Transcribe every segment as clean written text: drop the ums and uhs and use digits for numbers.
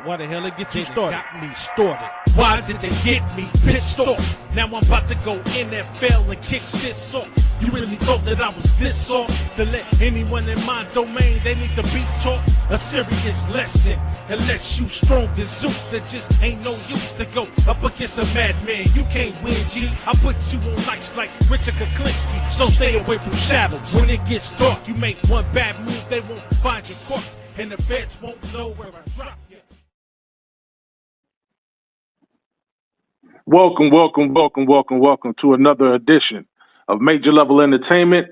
Why the hell it get you started? Got me started. Why did they get me pissed off? Now I'm about to go NFL and kick this off. You really thought that I was this off? To let anyone in my domain, they need to be taught a serious lesson. Unless you strong as Zeus, there just ain't no use to go up against a madman. You can't win, G. I put you on ice like Richard Kuklinski, so stay away from shadows. When it gets dark, you make one bad move, they won't find your corpse, and the feds won't know where I drop you. Welcome to another edition of Major Level Entertainment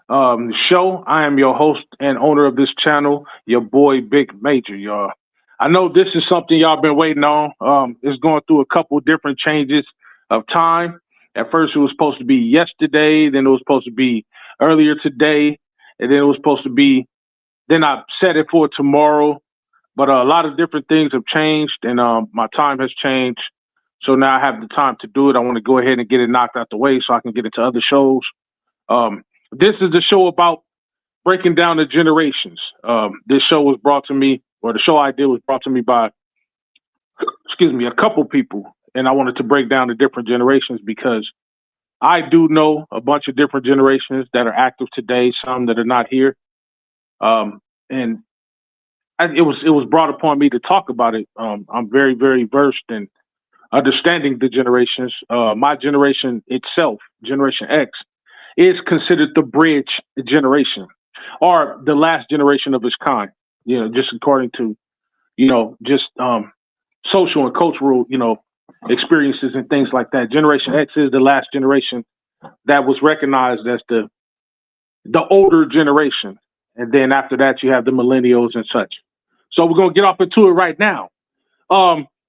show. I am your host and owner of this channel, your boy Big Major, y'all. I know this is something y'all been waiting on. It's going through a couple different changes of time. At first it was supposed to be yesterday, then it was supposed to be earlier today, and then it was supposed to be, then I set it for tomorrow. But a lot of different things have changed, and my time has changed. So now I have the time to do it. I want to go ahead and get it knocked out the way so I can get into other shows. This is the show about breaking down the generations. This show was brought to me, or the show idea was brought to me by, a couple people. And I wanted to break down the different generations because I do know a bunch of different generations that are active today, some that are not here. And it was brought upon me to talk about it. I'm very, very versed in understanding the generations. My generation itself, Generation X, is considered the bridge generation, or the last generation of its kind. Just according to, social and cultural, experiences and things like that. Generation X is the last generation that was recognized as the older generation, and then after that you have the millennials and such. So we're gonna get off into it right now.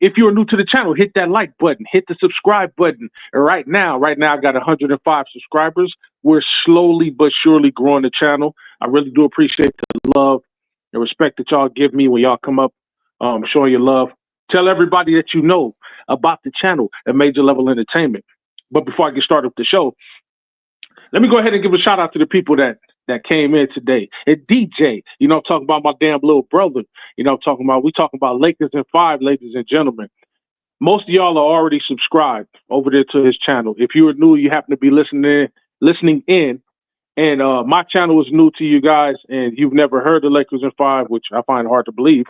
If you're new to the channel, hit that like button, hit the subscribe button. And right now, I got 105 subscribers. We're slowly but surely growing the channel. I really do appreciate the love and respect that y'all give me when y'all come up, showing your love. Tell everybody that you know about the channel at Major Level Entertainment. But before I get started with the show, let me go ahead and give a shout out to the people that came in today. And DJ, I'm talking about my damn little brother. We talking about Lakers in 5, ladies and gentlemen. Most of y'all are already subscribed over there to his channel. If you are new, you happen to be listening in, and my channel is new to you guys, and you've never heard of Lakers in 5, which I find hard to believe,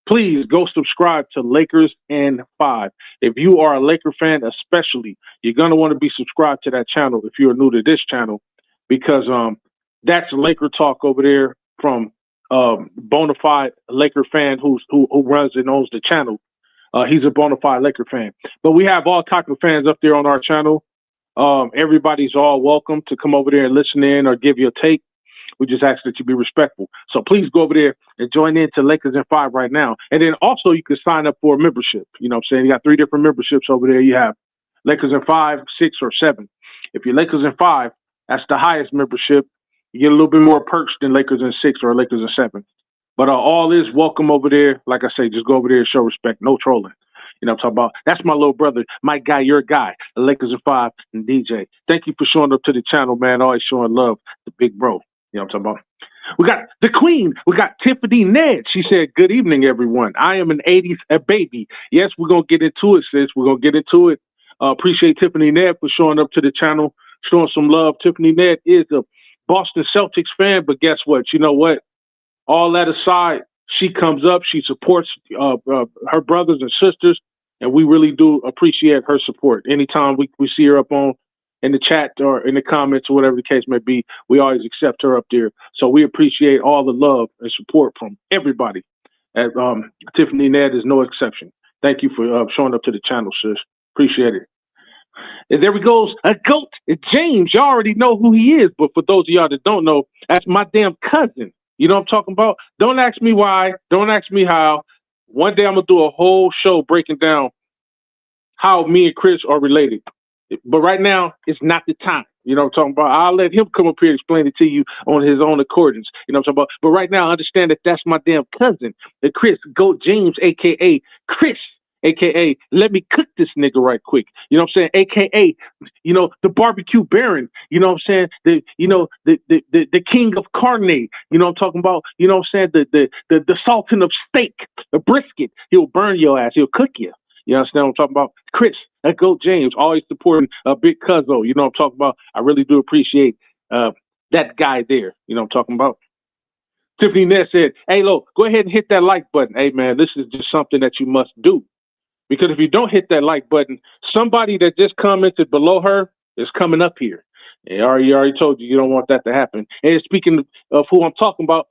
please go subscribe to Lakers in 5. If you are a Laker fan, especially, you're going to want to be subscribed to that channel if you're new to this channel, because that's Laker talk over there from bona fide Laker fan who runs and owns the channel. He's a bona fide Laker fan. But we have all type of fans up there on our channel. Everybody's all welcome to come over there and listen in or give you a take. We just ask that you be respectful. So please go over there and join in to Lakers in 5 right now. And then also you can sign up for a membership. You know what I'm saying? You got 3 different memberships over there. You have Lakers in 5, 6, or 7. If you're Lakers in 5, that's the highest membership. You get a little bit more perks than Lakers in 6 or Lakers in 7. But all is welcome over there. Like I say, just go over there and show respect. No trolling. I'm talking about. That's my little brother, my guy, your guy, the Lakers in 5 and DJ. Thank you for showing up to the channel, man. Always showing love, the big bro. I'm talking about. We got the queen. We got Tiffany Ned. She said, "Good evening, everyone. I am an 80s baby." Yes, we're going to get into it, sis. We're going to get into it. Appreciate Tiffany Ned for showing up to the channel, showing some love. Tiffany Ned is a Boston Celtics fan, but guess what? You know what? All that aside, she comes up, she supports her brothers and sisters, and we really do appreciate her support. Anytime we see her up on in the chat or in the comments or whatever the case may be, we always accept her up there. So we appreciate all the love and support from everybody. And Tiffany Ned is no exception. Thank you for showing up to the channel, sis. Appreciate it. And there we goes, a GOAT, James. You already know who he is, but for those of y'all that don't know, that's my damn cousin. You know what I'm talking about? Don't ask me why. Don't ask me how. One day I'm going to do a whole show breaking down how me and Chris are related. But right now, it's not the time. You know what I'm talking about? I'll let him come up here and explain it to you on his own accordance. You know what I'm talking about? But right now, understand that that's my damn cousin, the Chris, GOAT James, a.k.a. Chris, AKA, let me cook this nigga right quick. You know what I'm saying? AKA, the barbecue baron. You know what I'm saying? The king of carne. You know what I'm talking about? You know what I'm saying? The sultan of steak, the brisket. He'll burn your ass. He'll cook you. You understand what I'm talking about? Chris, that GOAT James, always supporting Big Cuzzo. You know what I'm talking about? I really do appreciate that guy there. You know what I'm talking about? Tiffany Ness said, hey, Lo, go ahead and hit that like button. Hey, man, this is just something that you must do. Because if you don't hit that like button, somebody that just commented below her is coming up here. And I already told you, you don't want that to happen. And speaking of who I'm talking about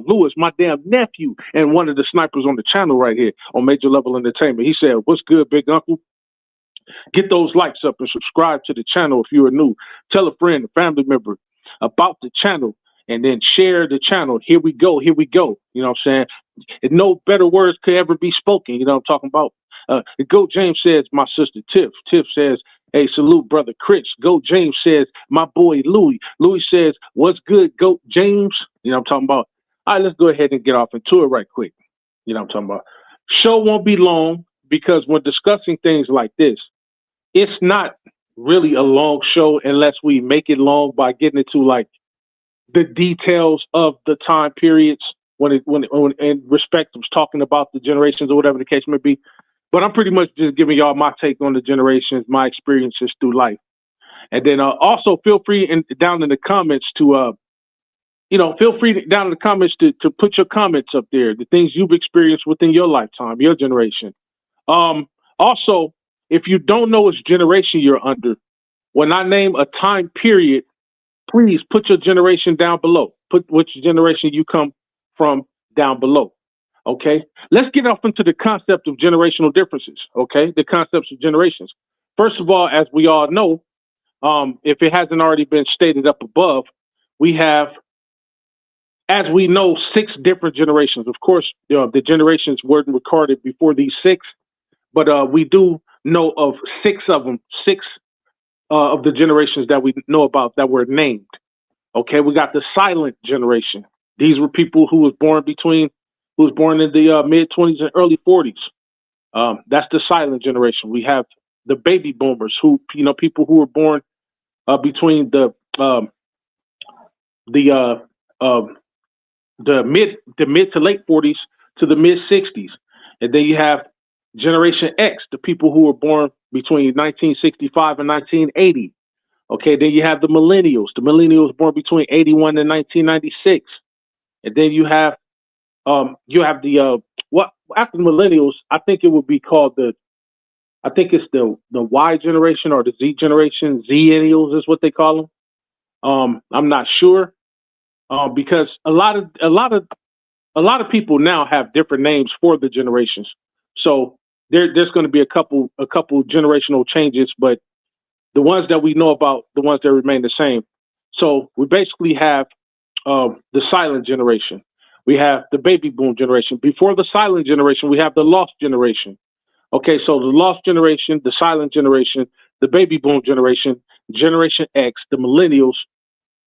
Lewis, my damn nephew, and one of the snipers on the channel right here on Major Level Entertainment. He said, what's good, big uncle? Get those likes up and subscribe to the channel if you are new. Tell a friend, a family member about the channel, and then share the channel. Here we go. You know what I'm saying? And no better words could ever be spoken. You know what I'm talking about? GOAT James says, my sister Tiff. Tiff says, hey, salute, brother Chris. GOAT James says, my boy Louis. Louis says, what's good, GOAT James? You know what I'm talking about? All right, let's go ahead and get off into it right quick. You know what I'm talking about? Show won't be long because when discussing things like this, it's not really a long show unless we make it long by getting into like the details of the time periods when in respect of talking about the generations or whatever the case may be. But I'm pretty much just giving y'all my take on the generations, my experiences through life. And then also feel free down in the comments to, to put your comments up there, the things you've experienced within your lifetime, your generation. Also, if you don't know which generation you're under, when I name a time period, please put your generation down below. Put which generation you come from down below. Okay, let's get off into the concept of generational differences. Okay, the concepts of generations. First of all, as we all know, if it hasn't already been stated up above, we have, as we know, 6 different generations. Of course, the generations weren't recorded before these 6, but we do know of 6 of them, 6 of the generations that we know about that were named. Okay, we got the silent generation. These were people who was born in the mid-20s and early 40s. That's the silent generation. We have the baby boomers, who, people who were born between the mid to late 40s to the mid 60s. And then you have Generation X, the people who were born between 1965 and 1980. Okay, then you have the millennials born between 81 and 1996. And then you have the after the millennials, I think it would be called the Y generation or the Z generation. Zennials is what they call them. I'm not sure because a lot of people now have different names for the generations. So there's going to be a couple generational changes, but the ones that we know about, the ones that remain the same. So we basically have the silent generation. We have the baby boom generation. Before the silent generation, we have the lost generation. Okay, so the lost generation, the silent generation, the baby boom generation, Generation X, the millennials,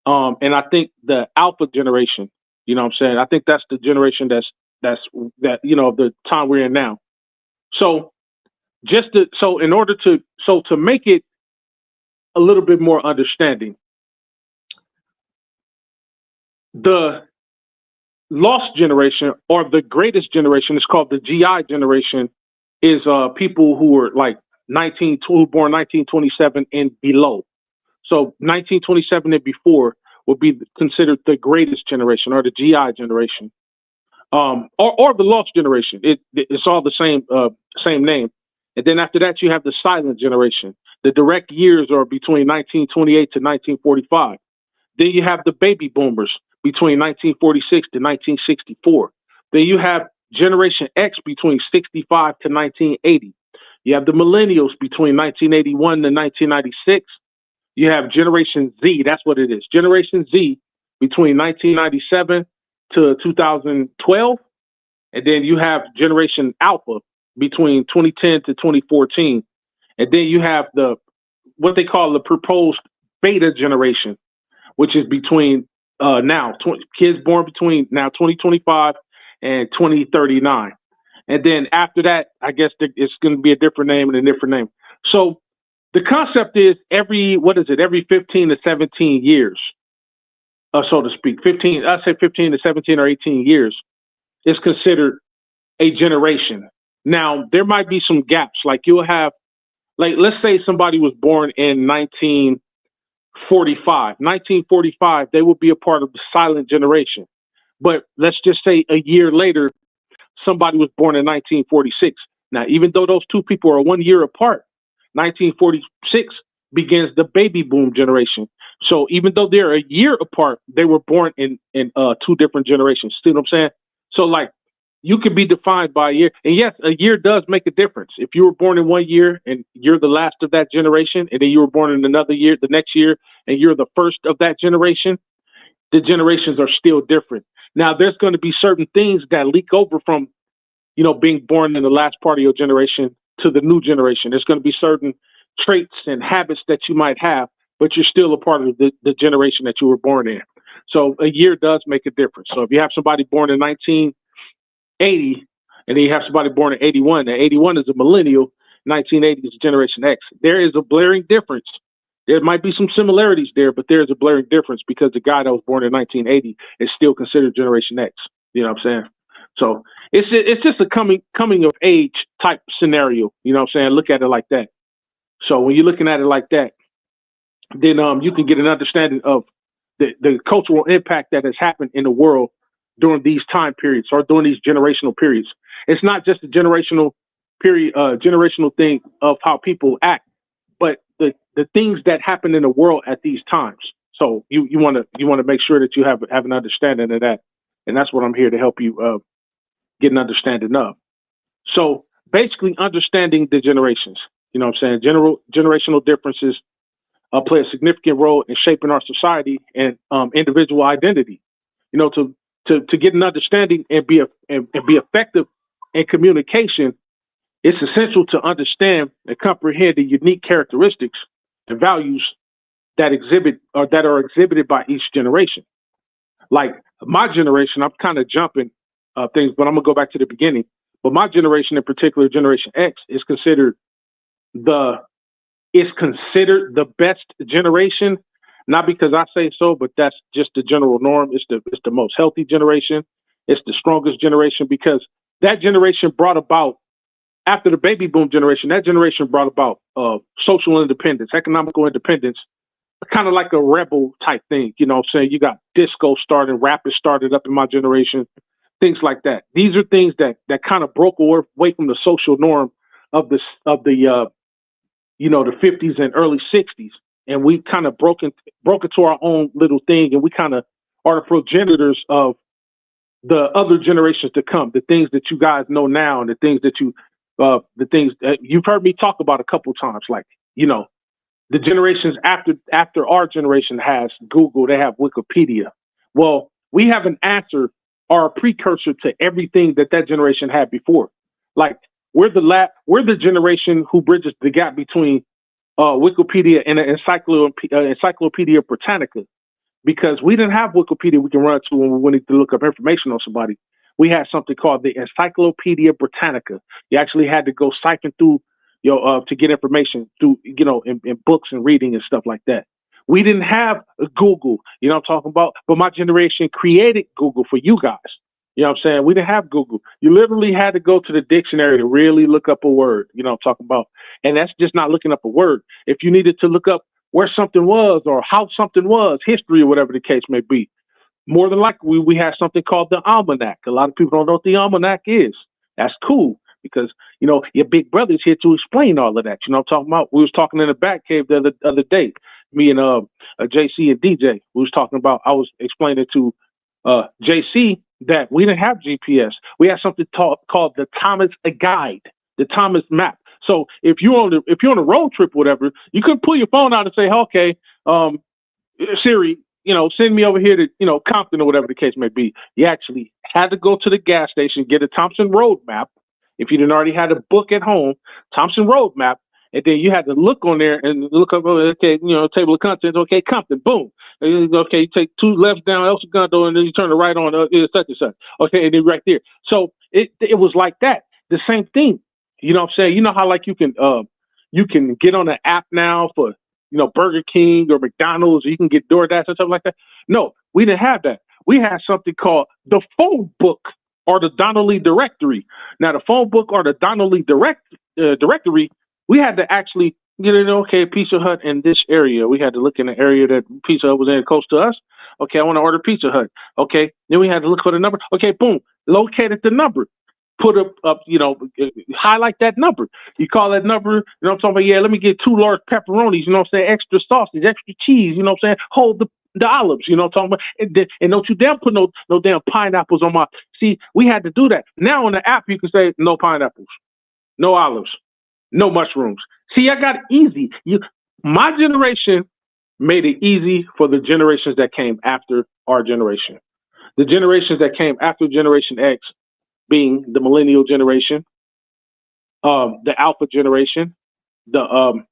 and I think the alpha generation. You know what I'm saying? I think that's the generation that's the time we're in now. So to make it a little bit more understanding, the lost generation or the greatest generation is called the GI generation, is people who were like born 1927 and below. So 1927 and before would be considered the greatest generation, or the GI generation, or the lost generation. It's all the same name. And then after that, you have the silent generation. The direct years are between 1928 to 1945. Then you have the baby boomers between 1946 to 1964. Then you have Generation X between 65 to 1980. You have the millennials between 1981 to 1996. You have Generation Z, that's what it is. Generation Z between 1997 to 2012. And then you have Generation Alpha between 2010 to 2014. And then you have what they call the proposed beta generation, which is between kids born between now 2025 and 2039. And then after that, I guess it's going to be a different name and a different name. So the concept is every 15 to 17 years, so to speak, I say 15 to 17 or 18 years is considered a generation. Now, there might be some gaps. Like you'll have, like, let's say somebody was born in 1945. 1945, they will be a part of the silent generation. But let's just say a year later, somebody was born in 1946. Now, even though those two people are 1 year apart, 1946 begins the baby boom generation. So even though they're a year apart, they were born in two different generations. See what I'm saying? So like you could be defined by a year. And yes, a year does make a difference. If you were born in 1 year and you're the last of that generation, and then you were born in another year, the next year, and you're the first of that generation, the generations are still different. Now, there's going to be certain things that leak over from, being born in the last part of your generation to the new generation. There's going to be certain traits and habits that you might have, but you're still a part of the generation that you were born in. So a year does make a difference. So if you have somebody born in 1980 and then you have somebody born in 81, and 81 is a millennial, 1980 is Generation X, there is a blaring difference. There might be some similarities there, but there's a blaring difference because the guy that was born in 1980 is still considered Generation X. You know what I'm saying? So it's just a coming of age type scenario. You know what I'm saying? Look at it like that. So when you're looking at it like that, then you can get an understanding of the cultural impact that has happened in the world during these time periods or during these generational periods. It's not just a generational period, generational thing of how people act, but the things that happen in the world at these times. So you want to make sure that you have an understanding of that, and that's what I'm here to help you get an understanding of. So basically, understanding the generations. You know what I'm saying? Generational differences play a significant role in shaping our society and individual identity. To get an understanding and be effective in communication, it's essential to understand and comprehend the unique characteristics and values that are exhibited by each generation. Like my generation, I'm kind of jumping things, but I'm gonna go back to the beginning. But my generation, in particular, Generation X, is considered the best generation, not because I say so, but that's just the general norm. It's the most healthy generation. It's the strongest generation because that generation brought about, after the baby boom generation, that generation brought about social independence, economical independence, kind of like a rebel type thing. You know what I'm saying? You got disco started, rap is started up in my generation, things like that. These are things that kind of broke away from the social norm of the 50s and early 60s. And we kind of broke into our own little thing, and we kind of are the progenitors of the other generations to come, the things that you guys know now, and the things that you've heard me talk about a couple times, like, the generations after our generation has Google, they have Wikipedia. Well, we have an answer or a precursor to everything that generation had before. Like we're the generation who bridges the gap between Wikipedia and Encyclopedia Britannica, because we didn't have Wikipedia we can run to when we need to look up information on somebody. We had something called the Encyclopedia Britannica. You actually had to go siphon through to get information through, in books and reading and stuff like that. We didn't have Google, you know what I'm talking about? But my generation created Google for you guys. You know what I'm saying? We didn't have Google. You literally had to go to the dictionary to really look up a word, you know what I'm talking about? And that's just not looking up a word. If you needed to look up where something was or how something was, history or whatever the case may be, more than likely we had something called the almanac. A lot of people don't know what the almanac is. That's cool because, your big brother's here to explain all of that. You know what I'm talking about? We was talking in the back cave the other day, me and JC and DJ. We was talking about, I was explaining to JC that we didn't have GPS. We had something called the Thomas Guide, the Thomas Map. So if you're on a road trip or whatever, you could pull your phone out and say, okay, Siri, send me over here to, Compton or whatever the case may be. You actually had to go to the gas station, get a Thompson Road Map. If you didn't already have a book at home, Thompson Road Map, and then you had to look on there and look up, okay, table of contents, okay, Compton, boom. Okay, you take 2 lefts down El Segundo, and then you turn the right on such and such. Okay, and then right there. So it was like that. the same thing. You know what I'm saying? You know how like you can get on an app now for, Burger King or McDonald's, or you can get DoorDash or something like that. No, we didn't have that. We had something called the phone book or the Donnelly directory. Now, the phone book or the Donnelly directory, we had to actually get in, okay, Pizza Hut in this area. We had to look in the area that Pizza Hut was in close to us. Okay, I want to order Pizza Hut. Okay, then we had to look for the number. Okay, boom, located the number. Put up, highlight that number. You call that number, you know what I'm talking about? Yeah, let me get 2 large pepperonis, you know what I'm saying? Extra sausage, extra cheese, you know what I'm saying? Hold the olives, you know what I'm talking about? And don't you dare put no damn pineapples on my. See, we had to do that. Now on the app, you can say no pineapples, no olives, no mushrooms. See, I got it easy. My generation made it easy for the generations that came after our generation. The generations that came after Generation X, being the millennial generation, the alpha generation, the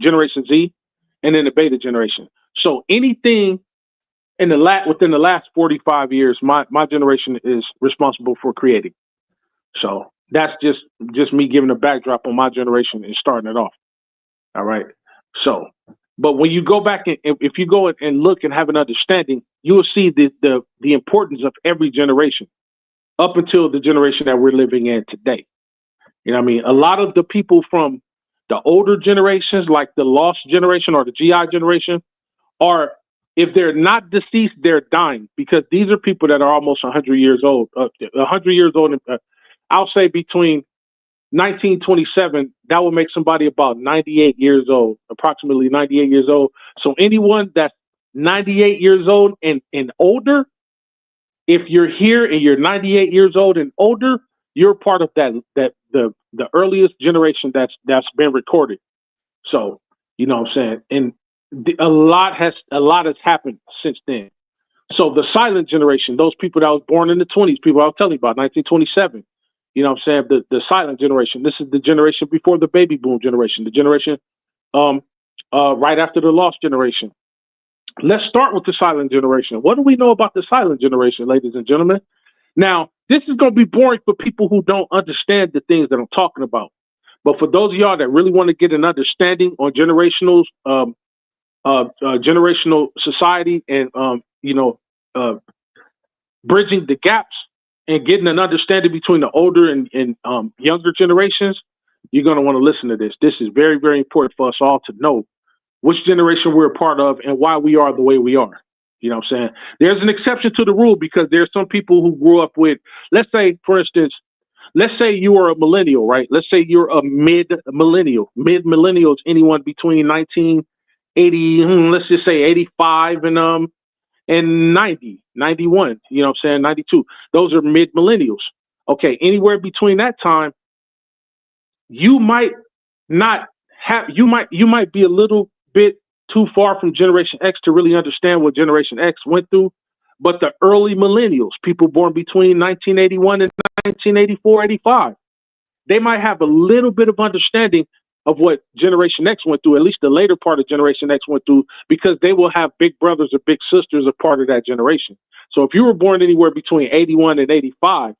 Generation Z, and then the beta generation. So anything within the last 45 years, my generation is responsible for creating. So that's just me giving a backdrop on my generation and starting it off. All right. So, but when you go back and if you go and look and have an understanding, you will see the importance of every generation up until the generation that we're living in today. You know what I mean? A lot of the people from the older generations, like the lost generation or the GI generation, are, if they're not deceased, they're dying, because these are people that are almost 100 years old. 100 years old, I'll say between 1927, that would make somebody about 98 years old, approximately 98 years old. So anyone that's 98 years old and older, if you're here and you're 98 years old and older, you're part of the earliest generation that's been recorded. So, you know what I'm saying? And a lot has happened since then. So the silent generation, those people that was born in the 20s, people I was telling you about, 1927. You know what I'm saying? The silent generation. This is the generation before the baby boom generation, the generation right after the lost generation. Let's start with the silent generation. What do we know about the silent generation, ladies and gentlemen? Now, this is going to be boring for people who don't understand the things that I'm talking about. But for those of y'all that really want to get an understanding on generational society and, bridging the gaps and getting an understanding between the older and younger generations, you're going to want to listen to this. This is very, very important for us all to know which generation we're a part of and why we are the way we are. You know what I'm saying? There's an exception to the rule, because there's some people who grew up with, let's say, for instance, let's say you are a millennial, right? Let's say you're a mid-millennial. Mid-millennial is anyone between 1980, let's just say 85 and 90, 91, you know what I'm saying, 92. Those are mid-millennials. Okay, anywhere between that time, you might be a little bit too far from Generation X to really understand what Generation X went through. But the early millennials, people born between 1981 and 1984, 85, they might have a little bit of understanding of what Generation X went through, at least the later part of Generation X went through, because they will have big brothers or big sisters a part of that generation. So if you were born anywhere between 81 and 85,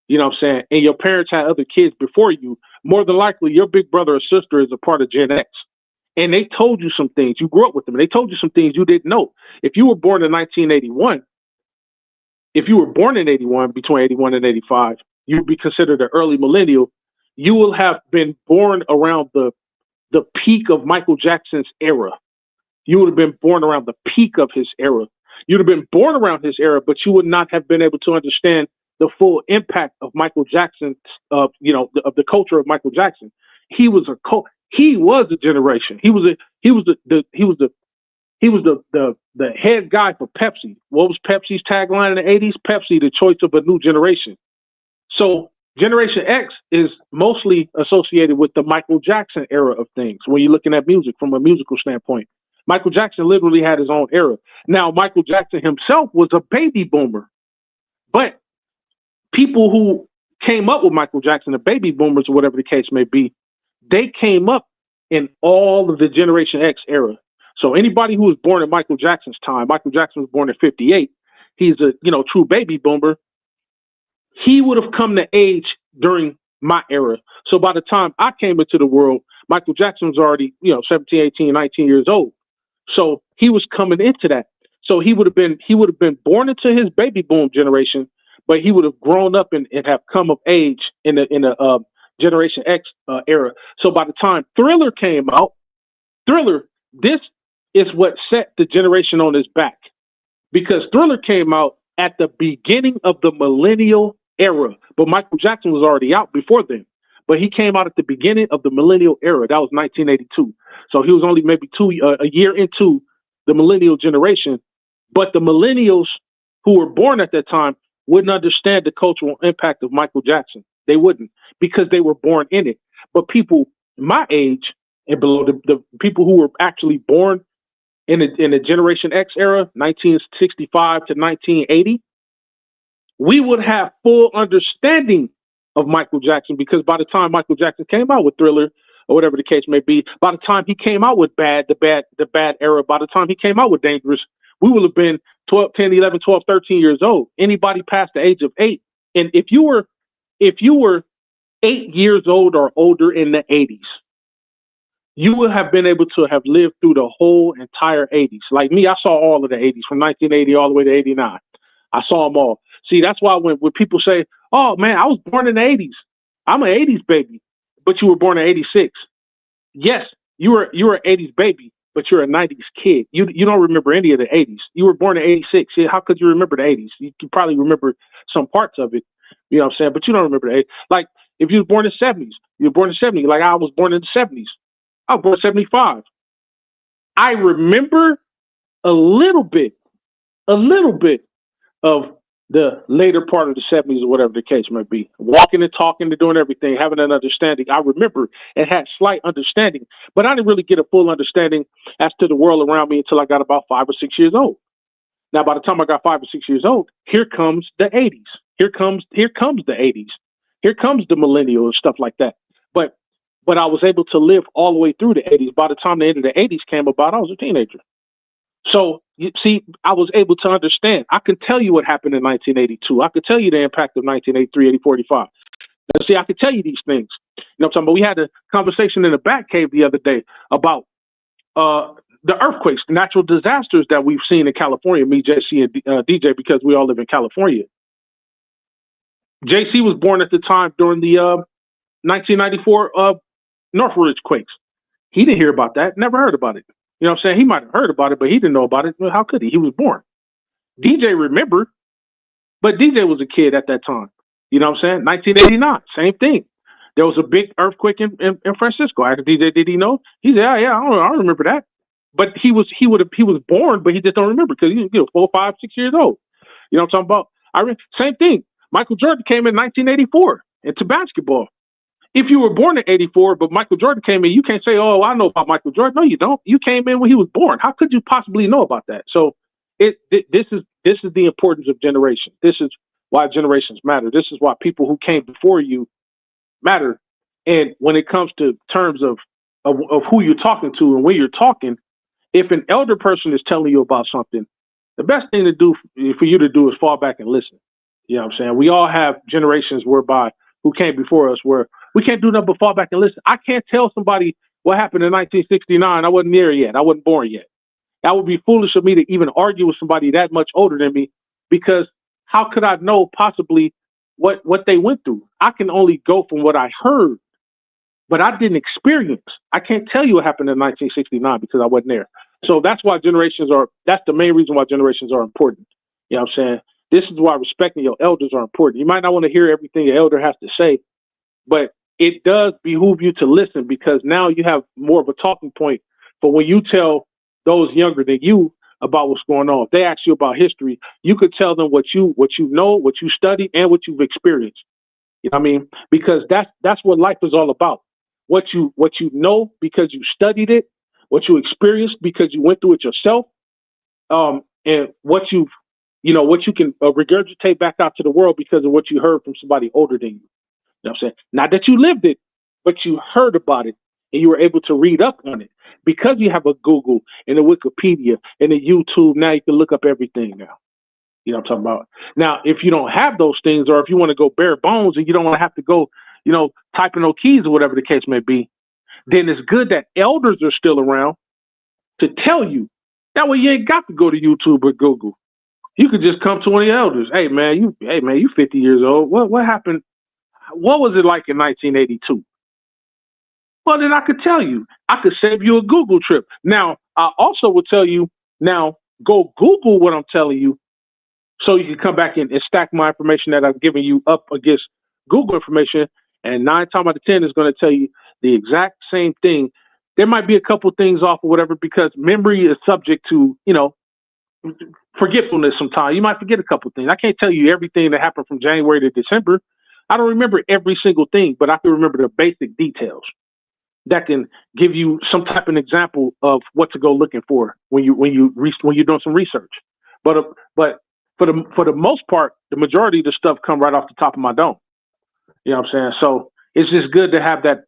you know what I'm saying, and your parents had other kids before you, more than likely your big brother or sister is a part of Gen X. And they told you some things. You grew up with them, and they told you some things you didn't know. If you were born in 1981, between 81 and 85, you would be considered an early millennial. You will have been born around the peak of Michael Jackson's era. You would have been born around the peak of his era. You'd have been born around his era, but you would not have been able to understand the full impact of Michael Jackson, of the culture of Michael Jackson. He was a generation. He was the head guy for Pepsi. What was Pepsi's tagline in the 80s? Pepsi, the choice of a new generation. So Generation X is mostly associated with the Michael Jackson era of things. When you're looking at music from a musical standpoint, Michael Jackson literally had his own era. Now, Michael Jackson himself was a baby boomer, but people who came up with Michael Jackson, the baby boomers or whatever the case may be, they came up in all of the Generation X era. So anybody who was born in Michael Jackson's time, Michael Jackson was born in 58. He's a true baby boomer. he would have come to age during my era. So by the time I came into the world, Michael Jackson was already, 17, 18, 19 years old. So he was coming into that. So he would have been born into his baby boom generation, but he would have grown up and have come of age in the Generation X era. So by the time Thriller came out, this is what set the generation on his back, because Thriller came out at the beginning of the millennial era, but Michael Jackson was already out before then. But he came out at the beginning of the millennial era. That was 1982. So he was only maybe a year into the millennial generation. But the millennials who were born at that time wouldn't understand the cultural impact of Michael Jackson. They wouldn't, because they were born in it. But people my age and below, the people who were actually born in the Generation X era, 1965 to 1980, we would have full understanding of Michael Jackson, because by the time Michael Jackson came out with Thriller or whatever the case may be, by the time he came out with the bad era, by the time he came out with Dangerous, we will have been 10, 11, 12, 13 years old. Anybody past the age of 8. And if you were 8 years old or older in the 80s, you would have been able to have lived through the whole entire 80s. Like me, I saw all of the 80s from 1980 all the way to 89. I saw them all. See, that's why when people say, oh, man, I was born in the 80s. I'm an 80s baby, but you were born in 86. Yes, you were an 80s baby, but you're a 90s kid. You don't remember any of the 80s. You were born in 86. How could you remember the 80s? You could probably remember some parts of it, you know what I'm saying? But you don't remember the 80s. Like, if you were born in the 70s, you were born in the 70s. Like, I was born in the 70s. I was born in 75. I remember a little bit of the later part of the 70s or whatever the case might be. Walking and talking and doing everything, having an understanding. I remember and had slight understanding, but I didn't really get a full understanding as to the world around me until I got about 5 or 6 years old. Now, by the time I got 5 or 6 years old, here comes the 80s. Here comes the 80s. Here comes the millennial and stuff like that. But I was able to live all the way through the 80s. By the time the end of the 80s came about, I was a teenager. So, you see, I was able to understand. I can tell you what happened in 1982. I could tell you the impact of 1983, 84, 85. Now, see, I could tell you these things. You know what I'm talking about? We had a conversation in the back cave the other day about the earthquakes, the natural disasters that we've seen in California, me, JC, and DJ, because we all live in California. JC was born at the time during the 1994 Northridge quakes. He didn't hear about that, never heard about it. You know what I'm saying? He might have heard about it, but he didn't know about it. Well, how could he? He was born. DJ remembered, but DJ was a kid at that time. You know what I'm saying? 1989, same thing. There was a big earthquake in Francisco. I asked DJ, did he know? He said, yeah, I don't remember that. But he was born, but he just don't remember because he was 4, 5, 6 years old. You know what I'm talking about? Same thing. Michael Jordan came in 1984 into basketball. If you were born in 84, but Michael Jordan came in, you can't say, oh, I know about Michael Jordan. No, you don't. You came in when he was born. How could you possibly know about that? So this is the importance of generation. This is why generations matter. This is why people who came before you matter. And when it comes to terms of who you're talking to and when you're talking, if an elder person is telling you about something, the best thing to do for you to do is fall back and listen. You know what I'm saying? We all have generations whereby who came before us where we can't do nothing but fall back and listen. I can't tell somebody what happened in 1969. I wasn't there yet. I wasn't born yet. That would be foolish of me to even argue with somebody that much older than me, because how could I know possibly what they went through? I can only go from what I heard, but I didn't experience. I can't tell you what happened in 1969 because I wasn't there. So that's the main reason why generations are important. You know what I'm saying? This is why respecting your elders are important. You might not want to hear everything your elder has to say, but it does behoove you to listen, because now you have more of a talking point for when you tell those younger than you about what's going on. If they ask you about history, you could tell them what you know, what you studied, and what you've experienced. You know what I mean? Because that's what life is all about. What you know because you studied it, what you experienced because you went through it yourself, and what you can regurgitate back out to the world because of what you heard from somebody older than you. You know what I'm saying? Not that you lived it, but you heard about it and you were able to read up on it. Because you have a Google and a Wikipedia and a YouTube, now you can look up everything now. You know what I'm talking about? Now, if you don't have those things, or if you want to go bare bones and you don't want to have to go, typing no keys or whatever the case may be, then it's good that elders are still around to tell you. That way you ain't got to go to YouTube or Google. You could just come to one of your elders. Hey man, you 50 years old. What happened? What was it like in 1982? Well, then I could tell you. I could save you a Google trip. Now, I also would tell you, now go Google what I'm telling you so you can come back in and stack my information that I've given you up against Google information. And 9 times out of 10 is going to tell you the exact same thing. There might be a couple things off or whatever because memory is subject to, forgetfulness sometimes. You might forget a couple things. I can't tell you everything that happened from January to December. I don't remember every single thing, but I can remember the basic details that can give you some type of example of what to go looking for when you're doing some research. But for the most part, the majority of the stuff come right off the top of my dome. You know what I'm saying? So it's just good to have that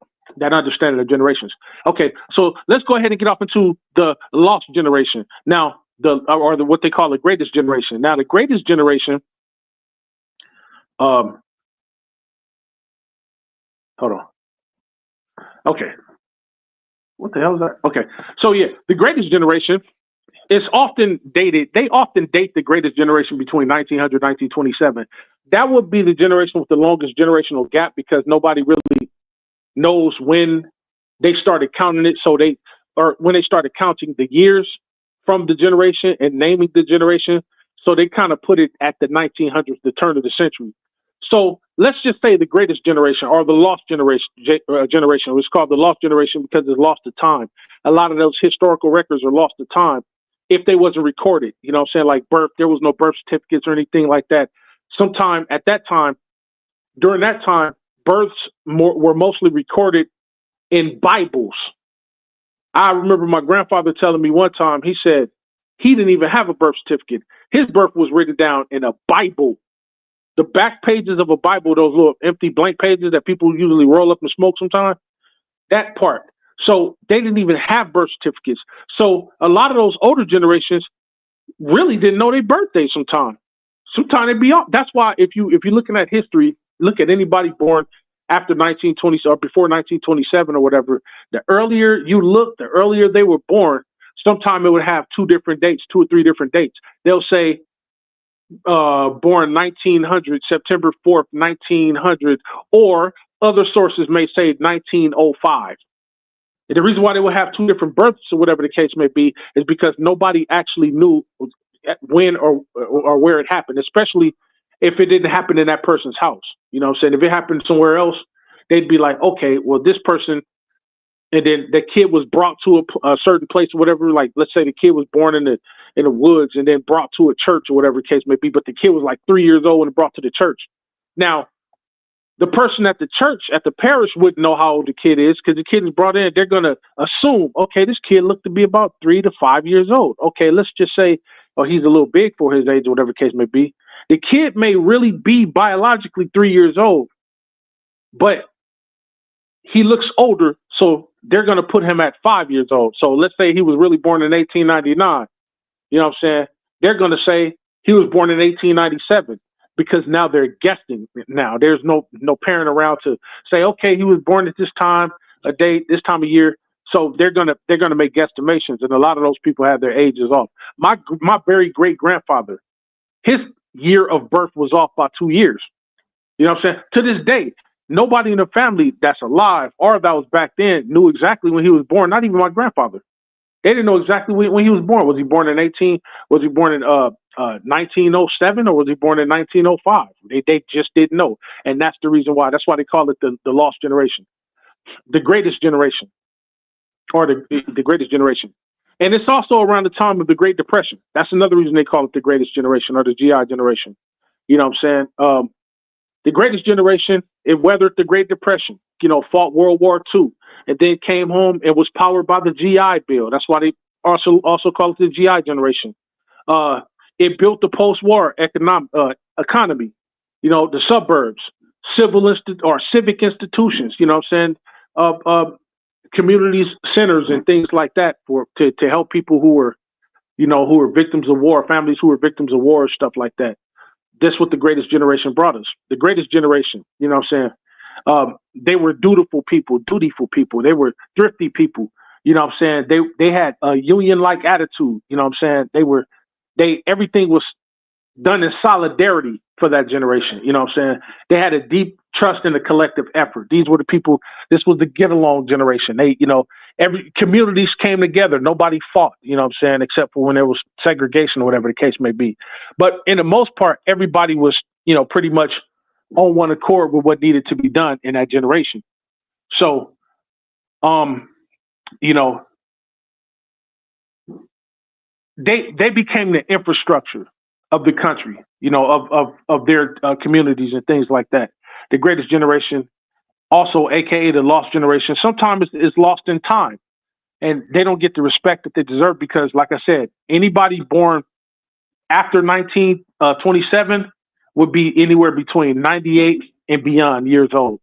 understanding of generations. Okay, so let's go ahead and get off into the lost generation. Now, what they call the greatest generation. Now, the greatest generation, hold on. Okay. What the hell is that? Okay. So yeah, the greatest generation is often dated. They often date the greatest generation between 1900 and 1927. That would be the generation with the longest generational gap because nobody really knows when they started counting it. When they started counting the years from the generation and naming the generation. So they kind of put it at the 1900s, the turn of the century. So let's just say the greatest generation or the lost generation. It's called the lost generation because it's lost to time. A lot of those historical records are lost to time if they wasn't recorded. You know what I'm saying? Like birth, there was no birth certificates or anything like that. Sometime at that time, during that time, births were mostly recorded in Bibles. I remember my grandfather telling me one time, he said he didn't even have a birth certificate. His birth was written down in a Bible. The back pages of a Bible, those little empty blank pages that people usually roll up and smoke sometimes, that part. So they didn't even have birth certificates. So a lot of those older generations really didn't know their birthday sometimes. Sometimes they'd be off. That's why if you're looking at history, look at anybody born after 1920 or before 1927 or whatever, the earlier you look, the earlier they were born, sometime it would have 2 or 3 different dates. They'll say, born 1900, September 4th, 1900, or other sources may say 1905. And the reason why they would have 2 different births or whatever the case may be is because nobody actually knew when or where it happened, especially if it didn't happen in that person's house. You know what I'm saying? If it happened somewhere else, they'd be like, okay, well, this person, and then the kid was brought to a certain place or whatever. Like, let's say the kid was born in the woods and then brought to a church or whatever the case may be, but the kid was like 3 years old when brought to the church. Now, the person at the church, at the parish, wouldn't know how old the kid is because the kid is brought in. They're going to assume, okay, this kid looked to be about 3 to 5 years old. Okay, let's just say, oh, he's a little big for his age or whatever the case may be. The kid may really be biologically 3 years old, but he looks older, so they're going to put him at 5 years old. So let's say he was really born in 1899. You know what I'm saying? They're going to say he was born in 1897 because now they're guessing. Now there's no parent around to say, okay, he was born at this time, a date, this time of year. So they're gonna make guesstimations, and a lot of those people have their ages off. My very great grandfather, his year of birth was off by 2 years. You know what I'm saying? To this day, nobody in the family that's alive or that was back then knew exactly when he was born. Not even my grandfather. They didn't know exactly when he was born. Was he born in 1907 or was he born in 1905? They just didn't know, and that's the reason why. That's why they call it the lost generation, the greatest generation, or the greatest generation. And it's also around the time of the Great Depression. That's another reason they call it the greatest generation or the GI generation. You know what I'm saying? The greatest generation, it weathered the Great Depression, fought World War II, and then came home and was powered by the GI Bill. That's why they also call it the GI generation. It built the post-war economy, the suburbs, civic institutions, you know what I'm saying? Communities, centers, and things like that to help people who were who were victims of war, families who were victims of war, stuff like that. That's what the greatest generation brought us. The greatest generation, you know what I'm saying? They were dutiful people. They were thrifty people. You know what I'm saying? They had a union-like attitude. You know what I'm saying? Everything was done in solidarity for that generation. You know what I'm saying? They had a deep trust in the collective effort. These were the people, this was the get along generation. Every communities came together. Nobody fought, you know what I'm saying? Except for when there was segregation or whatever the case may be. But in the most part, everybody was, pretty much on one accord with what needed to be done in that generation. So, they became the infrastructure of the country, of their communities and things like that. The greatest generation, also AKA the lost generation, sometimes is lost in time, and they don't get the respect that they deserve because, like I said, anybody born after 1927 would be anywhere between 98 and beyond years old,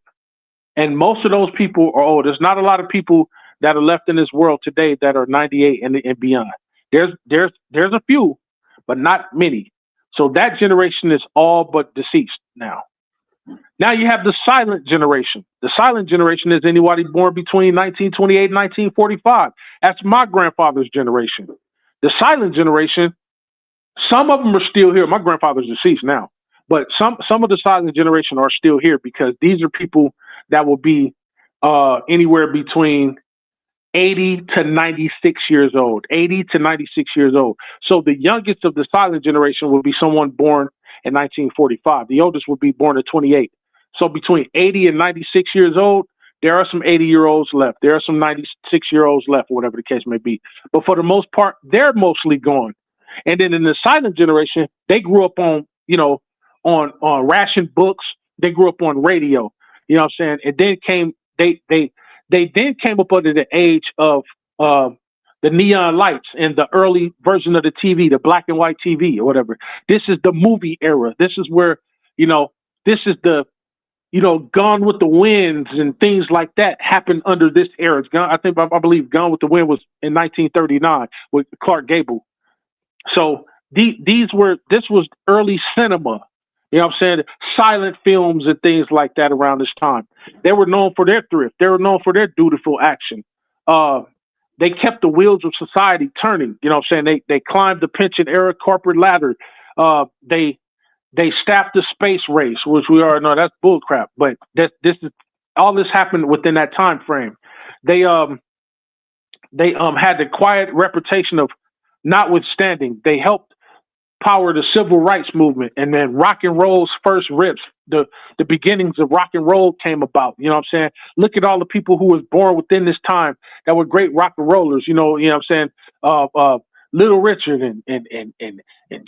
and most of those people are old. There's not a lot of people that are left in this world today that are 98 and beyond. There's a few, but not many. So that generation is all but deceased now. Now you have the silent generation. The silent generation is anybody born between 1928 and 1945. That's my grandfather's generation. The silent generation, some of them are still here. My grandfather's deceased now, but some of the silent generation are still here because these are people that will be anywhere between 80 to 96 years old. 80 to 96 years old. So the youngest of the silent generation will be someone born in 1945. The oldest will be born at 28. So between 80 and 96 years old, there are some 80-year-olds left. There are some 96-year-olds left, or whatever the case may be. But for the most part, they're mostly gone. And then in the silent generation, they grew up on, on ration books. They grew up on radio. You know what I'm saying? And then they then came up under the age of the neon lights and the early version of the TV, the black and white TV or whatever. This is the movie era. This is where, this is the, Gone with the Winds and things like that happened under this era. I believe Gone with the Wind was in 1939 with Clark Gable. So this was early cinema. You know what I'm saying? Silent films and things like that around this time. They were known for their thrift. They were known for their dutiful action. They kept the wheels of society turning. You know what I'm saying? They climbed the pension era corporate ladder. They staffed the space race, which we already know that's bullcrap. But this is all this happened within that time frame. They had the quiet reputation of notwithstanding. They helped power the civil rights movement, and then rock and roll's first riffs, the beginnings of rock and roll came about. You know what I'm saying? Look at all the people who was born within this time that were great rock and rollers. You know what I'm saying? Little Richard and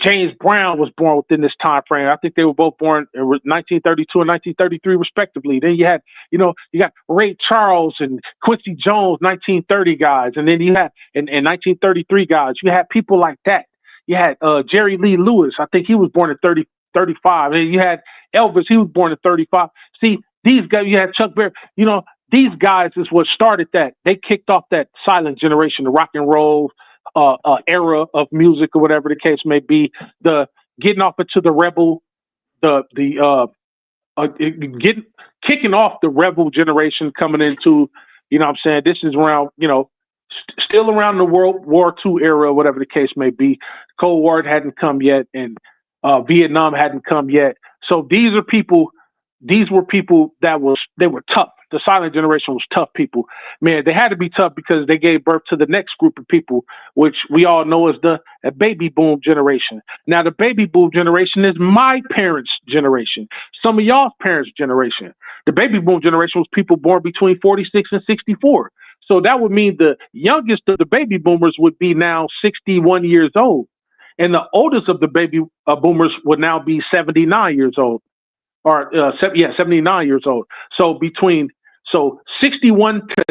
James Brown was born within this time frame. I think they were both born in 1932 and 1933 respectively. Then you had, you got Ray Charles and Quincy Jones, 1930 guys, and then you had in 1933 guys. You had people like that. You had Jerry Lee Lewis. I think he was born in 35. And you had Elvis. He was born in 35. See, these guys, you had Chuck Berry. These guys is what started that. They kicked off that silent generation, the rock and roll era of music or whatever the case may be. The getting off into the rebel, kicking off the rebel generation coming into, what I'm saying? This is around, still around the World War II era, whatever the case may be. Cold War hadn't come yet, and Vietnam hadn't come yet. So these were people that they were tough. The silent generation was tough people. Man, they had to be tough because they gave birth to the next group of people, which we all know as the baby boom generation. Now, the baby boom generation is my parents' generation, some of y'all's parents' generation. The baby boom generation was people born between 46 and 64. So that would mean the youngest of the baby boomers would be now 61 years old. And the oldest of the baby boomers would now be 79 years old. Or 79 years old. So 61 to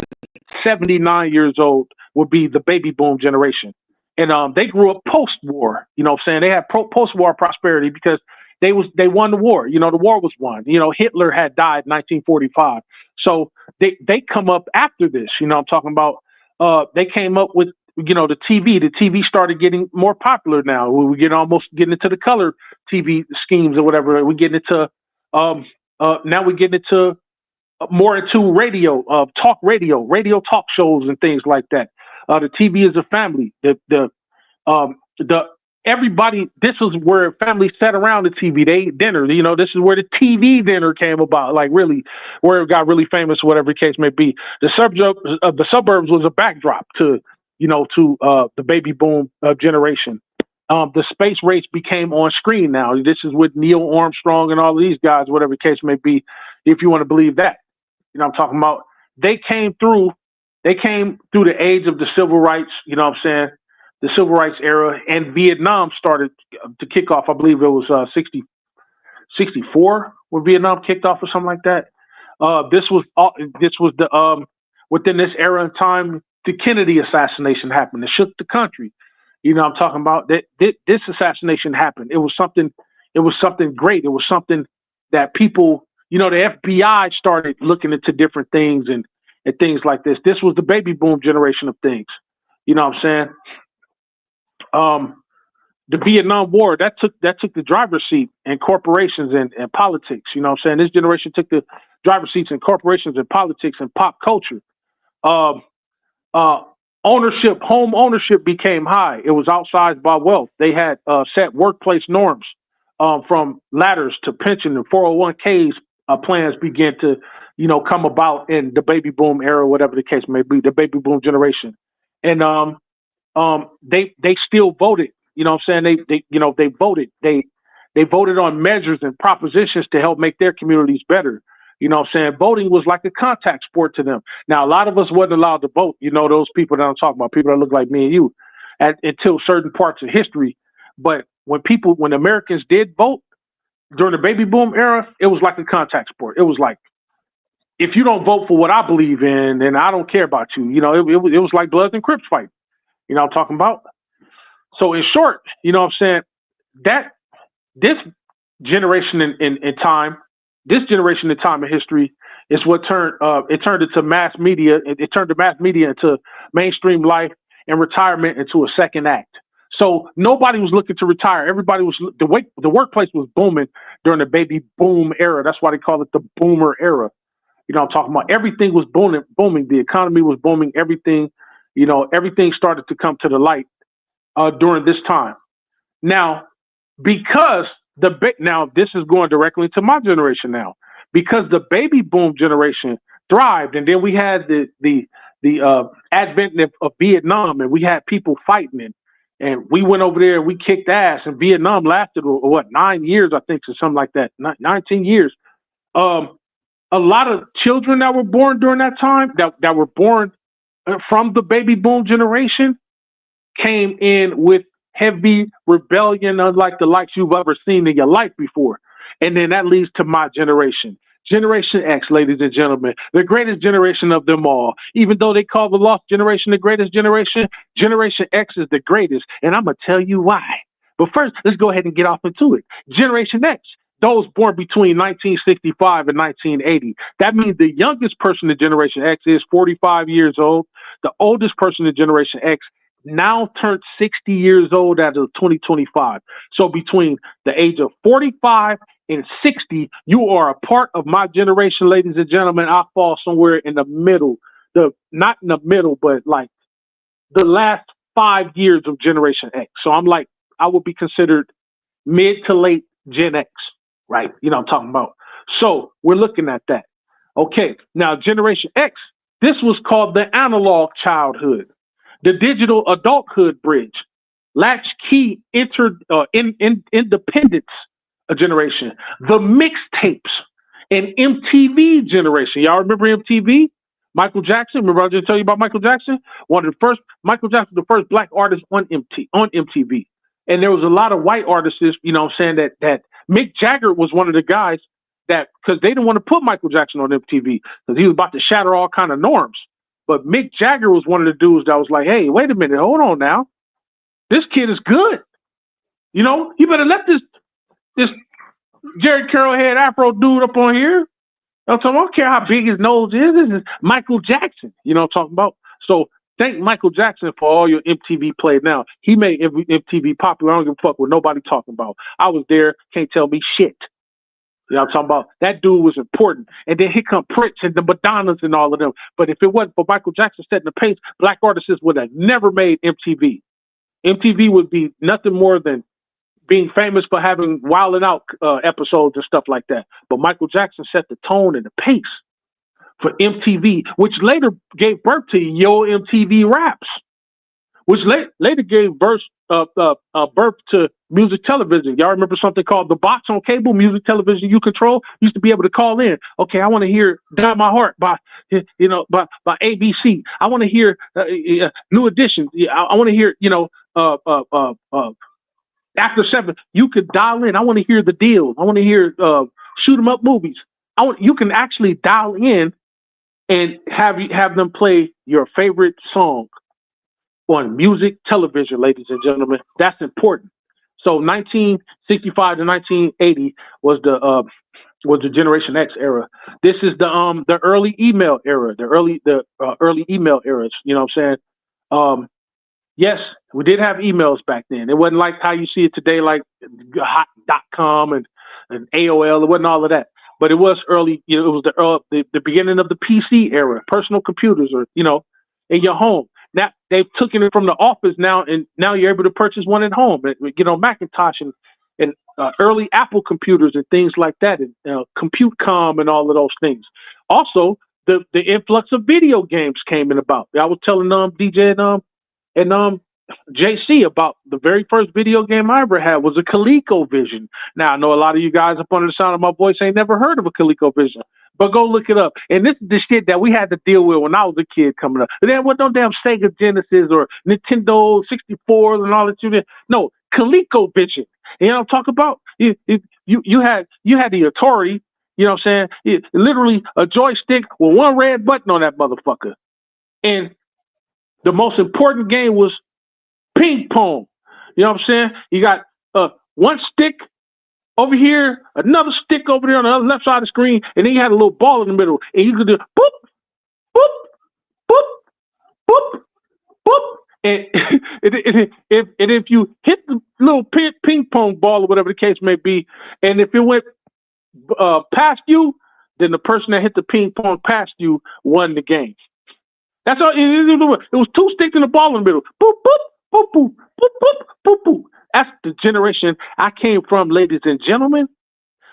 79 years old would be the baby boom generation. And they grew up post-war. You know what I'm saying? They had post-war prosperity because they won the war. The war was won. Hitler had died in 1945. So they come up after this. I'm talking about they came up with the TV started getting more popular now. We get almost getting into the color TV schemes or whatever. We get into now we get into more into radio, radio talk shows and things like that. The TV is a family. The everybody. This is where families sat around the TV. They ate dinner. This is where the TV dinner came about. Like really, where it got really famous, whatever the case may be. The suburbs was a backdrop to the baby boom generation. The space race became on screen now. This is with Neil Armstrong and all of these guys, whatever the case may be, if you want to believe that. I'm talking about they came through the age of the civil rights, the civil rights era, and Vietnam started to kick off. I believe it was 64 when Vietnam kicked off or something like that. This was the within this era and time, the Kennedy assassination happened. It shook the country. I'm talking about that. This assassination happened. It was something great. It was something that people, the FBI started looking into different things and things like this. This was the baby boom generation of things. You know what I'm saying? The Vietnam War, that took the driver's seat in corporations and politics. You know what I'm saying? This generation took the driver's seats in corporations and politics and pop culture. Home ownership became high. It was outsized by wealth. They had set workplace norms from ladders to pension and 401ks. Plans began to, come about in the baby boom era, whatever the case may be, the baby boom generation. And they still voted. You know what I'm saying? They voted. They voted on measures and propositions to help make their communities better. You know what I'm saying? Voting was like a contact sport to them. Now, a lot of us wasn't allowed to vote. Those people that I'm talking about, people that look like me and you, until certain parts of history. But when Americans did vote during the baby boom era, it was like a contact sport. It was like, if you don't vote for what I believe in, then I don't care about you. It was like Bloods and Crips fight. You know what I'm talking about? So in short, you know what I'm saying, that this generation in time, this generation in time in history is what turned into mass media. It turned the mass media into mainstream life and retirement into a second act. So nobody was looking to retire. Everybody was the workplace was booming during the baby boom era. That's why they call it the boomer era. You know what I'm talking about? Everything was booming. The economy was booming. Everything started to come to the light during this time. Now, because this is going directly to my generation now, because the baby boom generation thrived, and then we had the advent of Vietnam, and we had people fighting, and we went over there and we kicked ass, and Vietnam lasted 9 years, I think, or something like that, 19 years. A lot of children that were born during that time, that were born from the baby boom generation, came in with heavy rebellion, unlike the likes you've ever seen in your life before. And then that leads to my generation. Generation X, ladies and gentlemen, the greatest generation of them all. Even though they call the lost generation the greatest generation, Generation X is the greatest. And I'm going to tell you why. But first, let's go ahead and get off into it. Generation X, those born between 1965 and 1980. That means the youngest person in Generation X is 45 years old. The oldest person in Generation X now turned 60 years old as of 2025. So between the age of 45 and 60, you are a part of my generation, ladies and gentlemen. I fall somewhere in the middle, not in the middle, but like the last 5 years of Generation X. So I would be considered mid to late Gen X, right? You know what I'm talking about. So we're looking at that. Okay, now Generation X, this was called the analog childhood, the digital adulthood bridge, latchkey independence generation, the mixtapes and MTV generation. Y'all remember MTV? Michael Jackson. Remember I just tell you about Michael Jackson? Michael Jackson, the first black artist on MTV. And there was a lot of white artists, you know what I'm saying, that Mick Jagger was one of the guys that, because they didn't want to put Michael Jackson on MTV because he was about to shatter all kind of norms. But Mick Jagger was one of the dudes that was like, hey, wait a minute, hold on now. This kid is good. You know, you better let this Jerry Curl head Afro dude up on here. I don't care how big his nose is. This is Michael Jackson. You know what I'm talking about? So Thank Michael Jackson for all your MTV play now. He made MTV popular. I don't give a fuck what nobody talking about. I was there. Can't tell me shit. You know what I'm talking about? That dude was important. And then here come Prince and the Madonnas and all of them. But if it wasn't for Michael Jackson setting the pace, black artists would have never made MTV. MTV would be nothing more than being famous for having Wild 'N Out episodes and stuff like that. But Michael Jackson set the tone and the pace for MTV, which later gave birth to Yo MTV Raps, which later gave birth to music television. Y'all remember something called The Box on cable, music television you control? Used to be able to call in. Okay, I want to hear "Down My Heart" by ABC. I want to hear New Edition. I want to hear After 7. You could dial in. I want to hear The Deal. I want to hear shoot 'em up movies. You can actually dial in and have them play your favorite song on music television, ladies and gentlemen. That's important. So 1965 to 1980 was the Generation X era. This is the early email era, the early email eras. You know what I'm saying? Yes, we did have emails back then. It wasn't like how you see it today, like hot.com and AOL. It wasn't all of that. But it was early, it was the beginning of the PC era, personal computers, or, in your home. Now they've taken it from the office now, and now you're able to purchase one at home. Macintosh and early Apple computers and things like that, and ComputeCom and all of those things. Also, the influx of video games came in about. I was telling DJ and JC about the very first video game I ever had was a ColecoVision. Now, I know a lot of you guys up under the sound of my voice ain't never heard of a ColecoVision, but go look it up. And this is the shit that we had to deal with when I was a kid coming up. There was no damn Sega Genesis or Nintendo 64 and all that shit. No, ColecoVision. You know what I'm talking about? You had the Atari, you know what I'm saying? Literally a joystick with one red button on that motherfucker. And the most important game was ping pong. You know what I'm saying? You got one stick over here, another stick over there on the other left side of the screen, and then you had a little ball in the middle, and you could do boop, boop, boop, boop, boop. And if you hit the little ping pong ball or whatever the case may be, and if it went past you, then the person that hit the ping pong past you won the game. That's all. It was two sticks and a ball in the middle. Boop, boop, boop, boop, boop, boop, boop, boop. That's the generation I came from, ladies and gentlemen.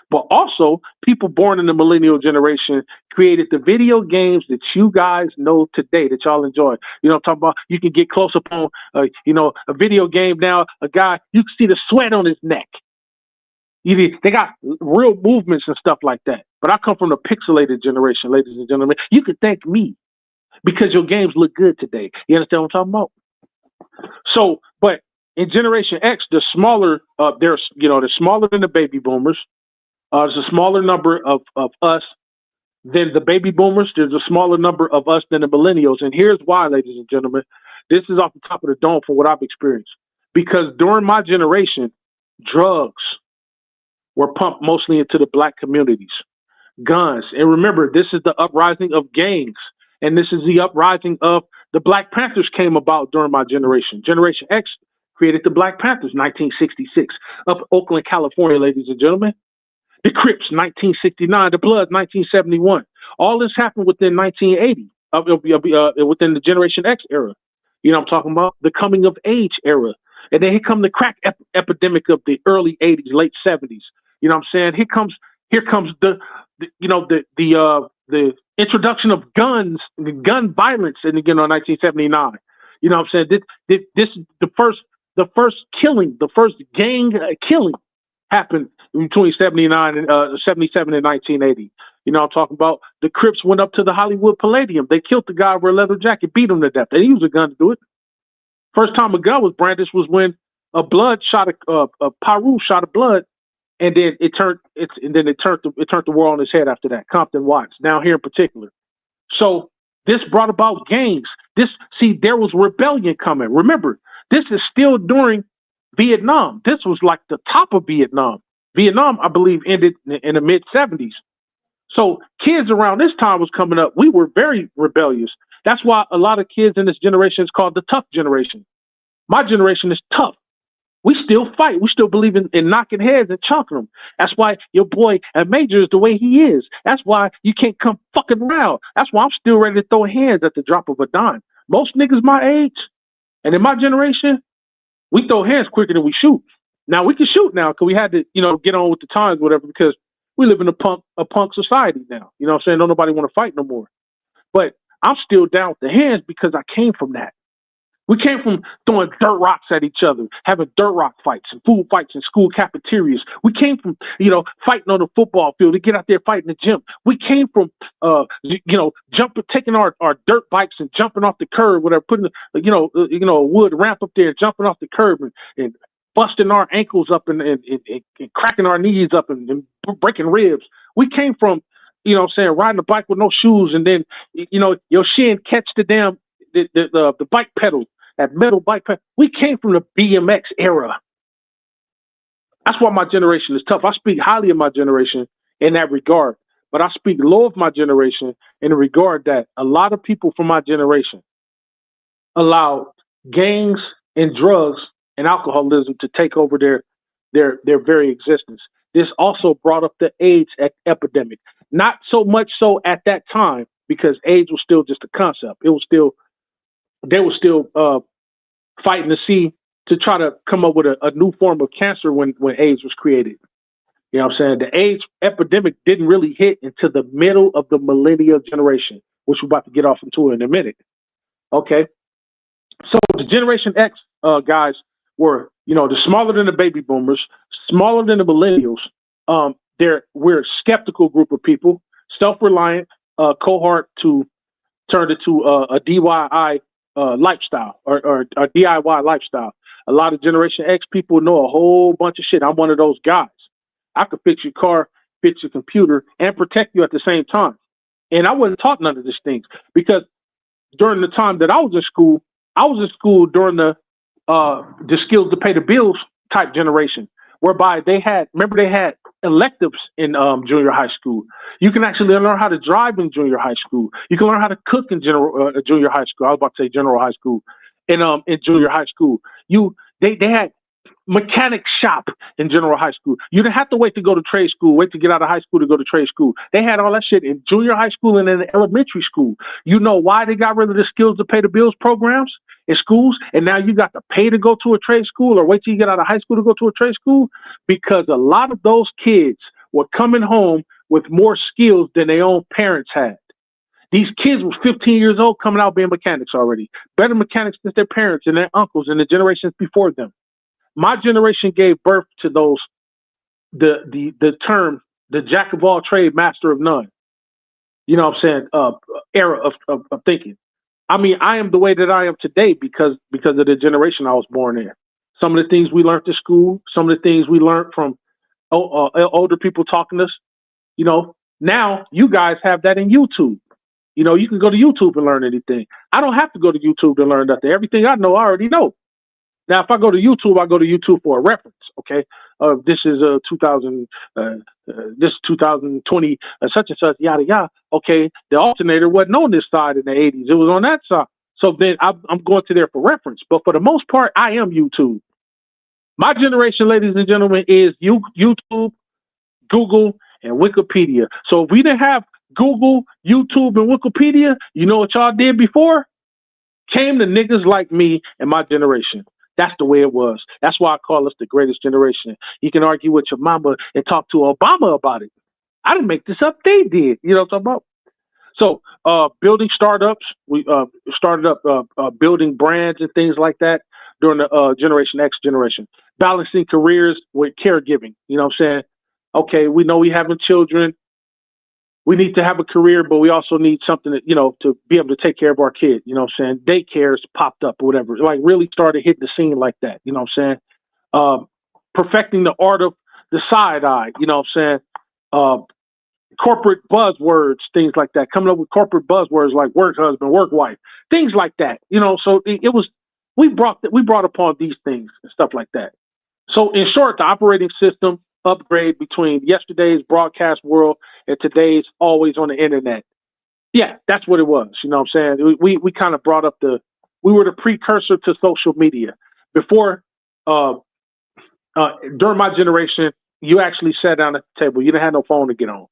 But also, people born in the millennial generation created the video games that you guys know today, that y'all enjoy. You know what I'm talking about? You can get close up on, a video game now. A guy, you can see the sweat on his neck. They got real movements and stuff like that. But I come from the pixelated generation, ladies and gentlemen. You can thank me, because your games look good today. You understand what I'm talking about? So, but in Generation X, they're smaller. They're smaller than the baby boomers. There's a smaller number of us than the baby boomers. There's a smaller number of us than the millennials. And here's why, ladies and gentlemen. This is off the top of the dome from what I've experienced. Because during my generation, drugs were pumped mostly into the black communities. Guns. And remember, this is the uprising of gangs. And this is the uprising of the Black Panthers came about during my generation. Generation X created the Black Panthers, 1966, up Oakland, California, ladies and gentlemen. The Crips, 1969. The Bloods, 1971. All this happened within 1980, within the Generation X era. You know what I'm talking about? The coming of age era. And then here come the crack epidemic of the early 80s, late 70s. You know what I'm saying? Here comes the introduction of guns, gun violence in 1979. You know what I'm saying? This the first killing, the first gang killing happened between 77 and 1980. You know what I'm talking about? The Crips went up to the Hollywood Palladium. They killed the guy with a leather jacket, beat him to death. They used a gun to do it. First time a gun was brandished was when a Paru shot a blood. And then it turned the world on its head after that. Compton Watts, down here in particular. So this brought about gangs. There was rebellion coming. Remember, this is still during Vietnam. This was like the top of Vietnam. Vietnam, I believe, ended in the mid 70s. So kids around this time was coming up. We were very rebellious. That's why a lot of kids in this generation is called the tough generation. My generation is tough. We still fight. We still believe in knocking heads and chunking them. That's why your boy Major is the way he is. That's why you can't come fucking around. That's why I'm still ready to throw hands at the drop of a dime. Most niggas my age and in my generation, we throw hands quicker than we shoot. Now we can shoot now because we had to, get on with the times, whatever, because we live in a punk society now. You know what I'm saying? Don't nobody want to fight no more. But I'm still down with the hands because I came from that. We came from throwing dirt rocks at each other, having dirt rock fights and food fights in school cafeterias. We came from, fighting on the football field to get out there fighting the gym. We came from, jumping, taking our dirt bikes and jumping off the curb, whatever, putting, a wood ramp up there, jumping off the curb and busting our ankles up and cracking our knees up and breaking ribs. We came from, riding a bike with no shoes and then, your shin catch the damn, the bike pedal, that metal bike pedal. We came from the BMX era. That's why my generation is tough. I speak highly of my generation in that regard, but I speak low of my generation in the regard that a lot of people from my generation allowed gangs and drugs and alcoholism to take over their very existence. This also brought up the AIDS epidemic. Not so much so at that time because AIDS was still just a concept. They were still fighting to try to come up with a new form of cancer when AIDS was created. You know what I'm saying? The AIDS epidemic didn't really hit until the middle of the millennial generation, which we're about to get off into in a minute. Okay. So the Generation X guys were, the smaller than the baby boomers, smaller than the millennials. We're a skeptical group of people, self-reliant cohort to turn into a DIY lifestyle or a DIY lifestyle. A lot of Generation X people know a whole bunch of shit. I'm one of those guys. I could fix your car, fix your computer, and protect you at the same time. And I wasn't taught none of these things because during the time that I was in school during the skills to pay the bills type generation, whereby they had electives in junior high school. You can actually learn how to drive in junior high school. You can learn how to cook in junior high school. I was about to say general high school. In junior high school, they had mechanic shop in general high school. You didn't have to wait to go to trade school, wait to get out of high school to go to trade school. They had all that shit in junior high school and in elementary school. You know why they got rid of the skills to pay the bills programs in schools? And now you got to pay to go to a trade school or wait till you get out of high school to go to a trade school? Because a lot of those kids were coming home with more skills than their own parents had. These kids were 15 years old coming out being mechanics already. Better mechanics than their parents and their uncles and the generations before them. My generation gave birth to those, the term, the jack of all trade, master of none. You know what I'm saying? Era of thinking. I mean, I am the way that I am today because of the generation I was born in. Some of the things we learned at school, some of the things we learned from older people talking to us, now you guys have that in YouTube. You can go to YouTube and learn anything. I don't have to go to YouTube to learn nothing. Everything I know, I already know. Now, if I go to YouTube, I go to YouTube for a reference. Okay, this is 2020, such and such, yada yada. Okay, the alternator wasn't on this side in the 80s; it was on that side. So then I'm going to there for reference. But for the most part, I am YouTube. My generation, ladies and gentlemen, is YouTube, Google, and Wikipedia. So if we didn't have Google, YouTube, and Wikipedia, you know what y'all did before? Came to niggas like me and my generation. That's the way it was. That's why I call us the greatest generation. You can argue with your mama and talk to Obama about it. I didn't make this up. They did. You know what I'm talking about? So building startups, we started up building brands and things like that during the Generation X generation. Balancing careers with caregiving. You know what I'm saying? Okay, we know we having children. We need to have a career, but we also need something that, to be able to take care of our kid. You know what I'm saying? Daycares popped up or whatever. Like really started hitting the scene like that. You know what I'm saying? Perfecting the art of the side eye. You know what I'm saying? Corporate buzzwords, things like that. Coming up with corporate buzzwords like work husband, work wife, things like that. So it was, we brought upon these things and stuff like that. So in short, the operating system upgrade between yesterday's broadcast world and today's always on the internet. Yeah, that's what it was. You know what I'm saying? We kind of brought up we were the precursor to social media. Before, uh, during my generation, you actually sat down at the table. You didn't have no phone to get on.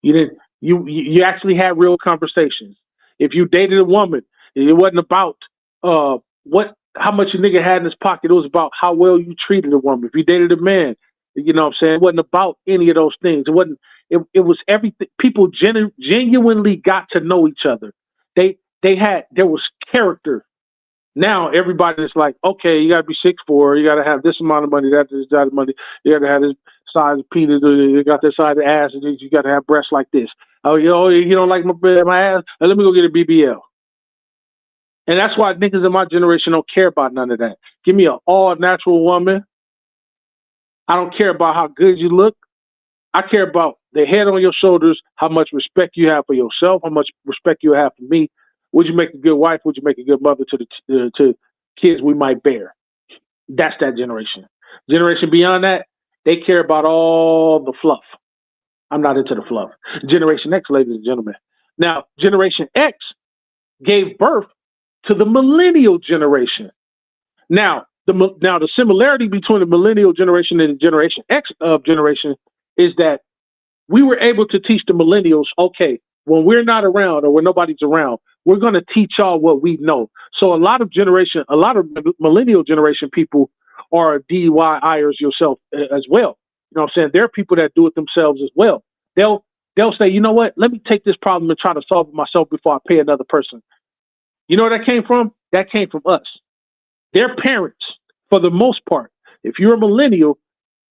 You didn't. You actually had real conversations. If you dated a woman, it wasn't about what how much a nigga had in his pocket. It was about how well you treated a woman. If you dated a man, you know what I'm saying, it wasn't about any of those things. It wasn't. It was everything. People genuinely got to know each other. There was character. Now everybody's like, okay, you got to be 6'4", you got to have this amount of money, that money, you got to have this size of penis, you got this size of ass, and you got to have breasts like this. Oh, you don't like my ass? Let me go get a BBL. And that's why niggas in my generation don't care about none of that. Give me an all natural woman. I don't care about how good you look. I care about the head on your shoulders, how much respect you have for yourself, how much respect you have for me. Would you make a good wife? Would you make a good mother to to kids we might bear? That's that generation. Generation beyond that, they care about all the fluff. I'm not into the fluff. Generation X, ladies and gentlemen. Now, Generation X gave birth to the millennial generation. Now, the similarity between the millennial generation and the Generation X generation is that we were able to teach the millennials, okay, when we're not around or when nobody's around, we're going to teach y'all what we know. So a lot of millennial generation people are DIYers yourself as well. You know what I'm saying? There are people that do it themselves as well. They'll say, you know what? Let me take this problem and try to solve it myself before I pay another person. You know where that came from? That came from us. Their parents, for the most part, if you're a millennial,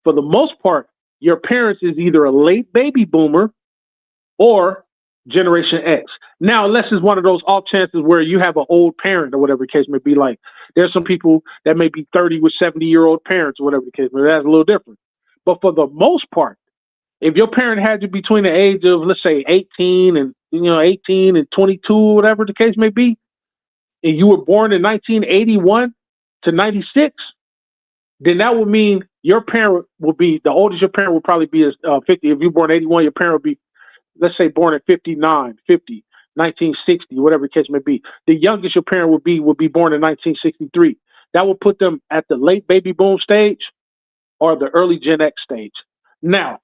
for the most part, your parents is either a late baby boomer or Generation X. Now, unless it's one of those off chances where you have an old parent or whatever the case may be, like there's some people that may be 30 with 70-year-old parents or whatever the case may be. That's a little different. But for the most part, if your parent had you between the age of, let's say, 18 and 22, whatever the case may be, and you were born in 1981 to 96, then that would mean your parent will be, the oldest your parent will probably be is 50. If you're born 81, your parent will be, let's say, born at 59, 50, 1960, whatever the case may be. The youngest your parent would be born in 1963. That would put them at the late baby boom stage or the early Gen X stage. Now,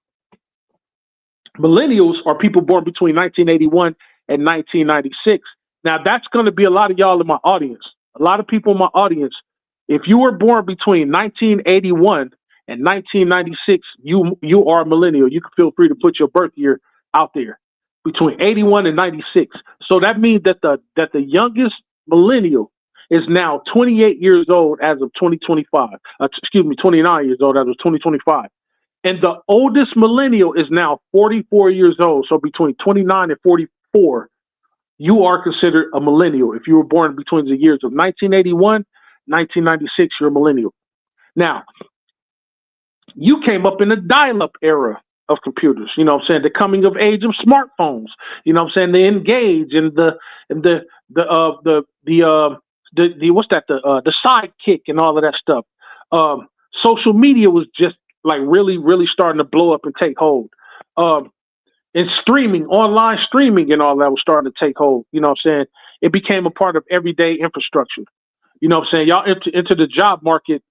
millennials are people born between 1981 and 1996. Now, that's going to be a lot of y'all in my audience. A lot of people in my audience. If you were born between 1981 and 1996, you are a millennial. You can feel free to put your birth year out there between 81 and 96. So that means that the youngest millennial is now 28 years old as of 2025. 29 years old as of 2025. And the oldest millennial is now 44 years old. So between 29 and 44, you are considered a millennial. If you were born between the years of 1981, 1996, you're a millennial. Now, you came up in the dial-up era of computers. You know what I'm saying? The coming of age of smartphones. You know what I'm saying? The Engage and the what's that? The Sidekick and all of that stuff. Social media was just like really, really starting to blow up and take hold. And streaming, online streaming and all that was starting to take hold. You know what I'm saying? It became a part of everyday infrastructure. You know what I'm saying? Y'all into the job market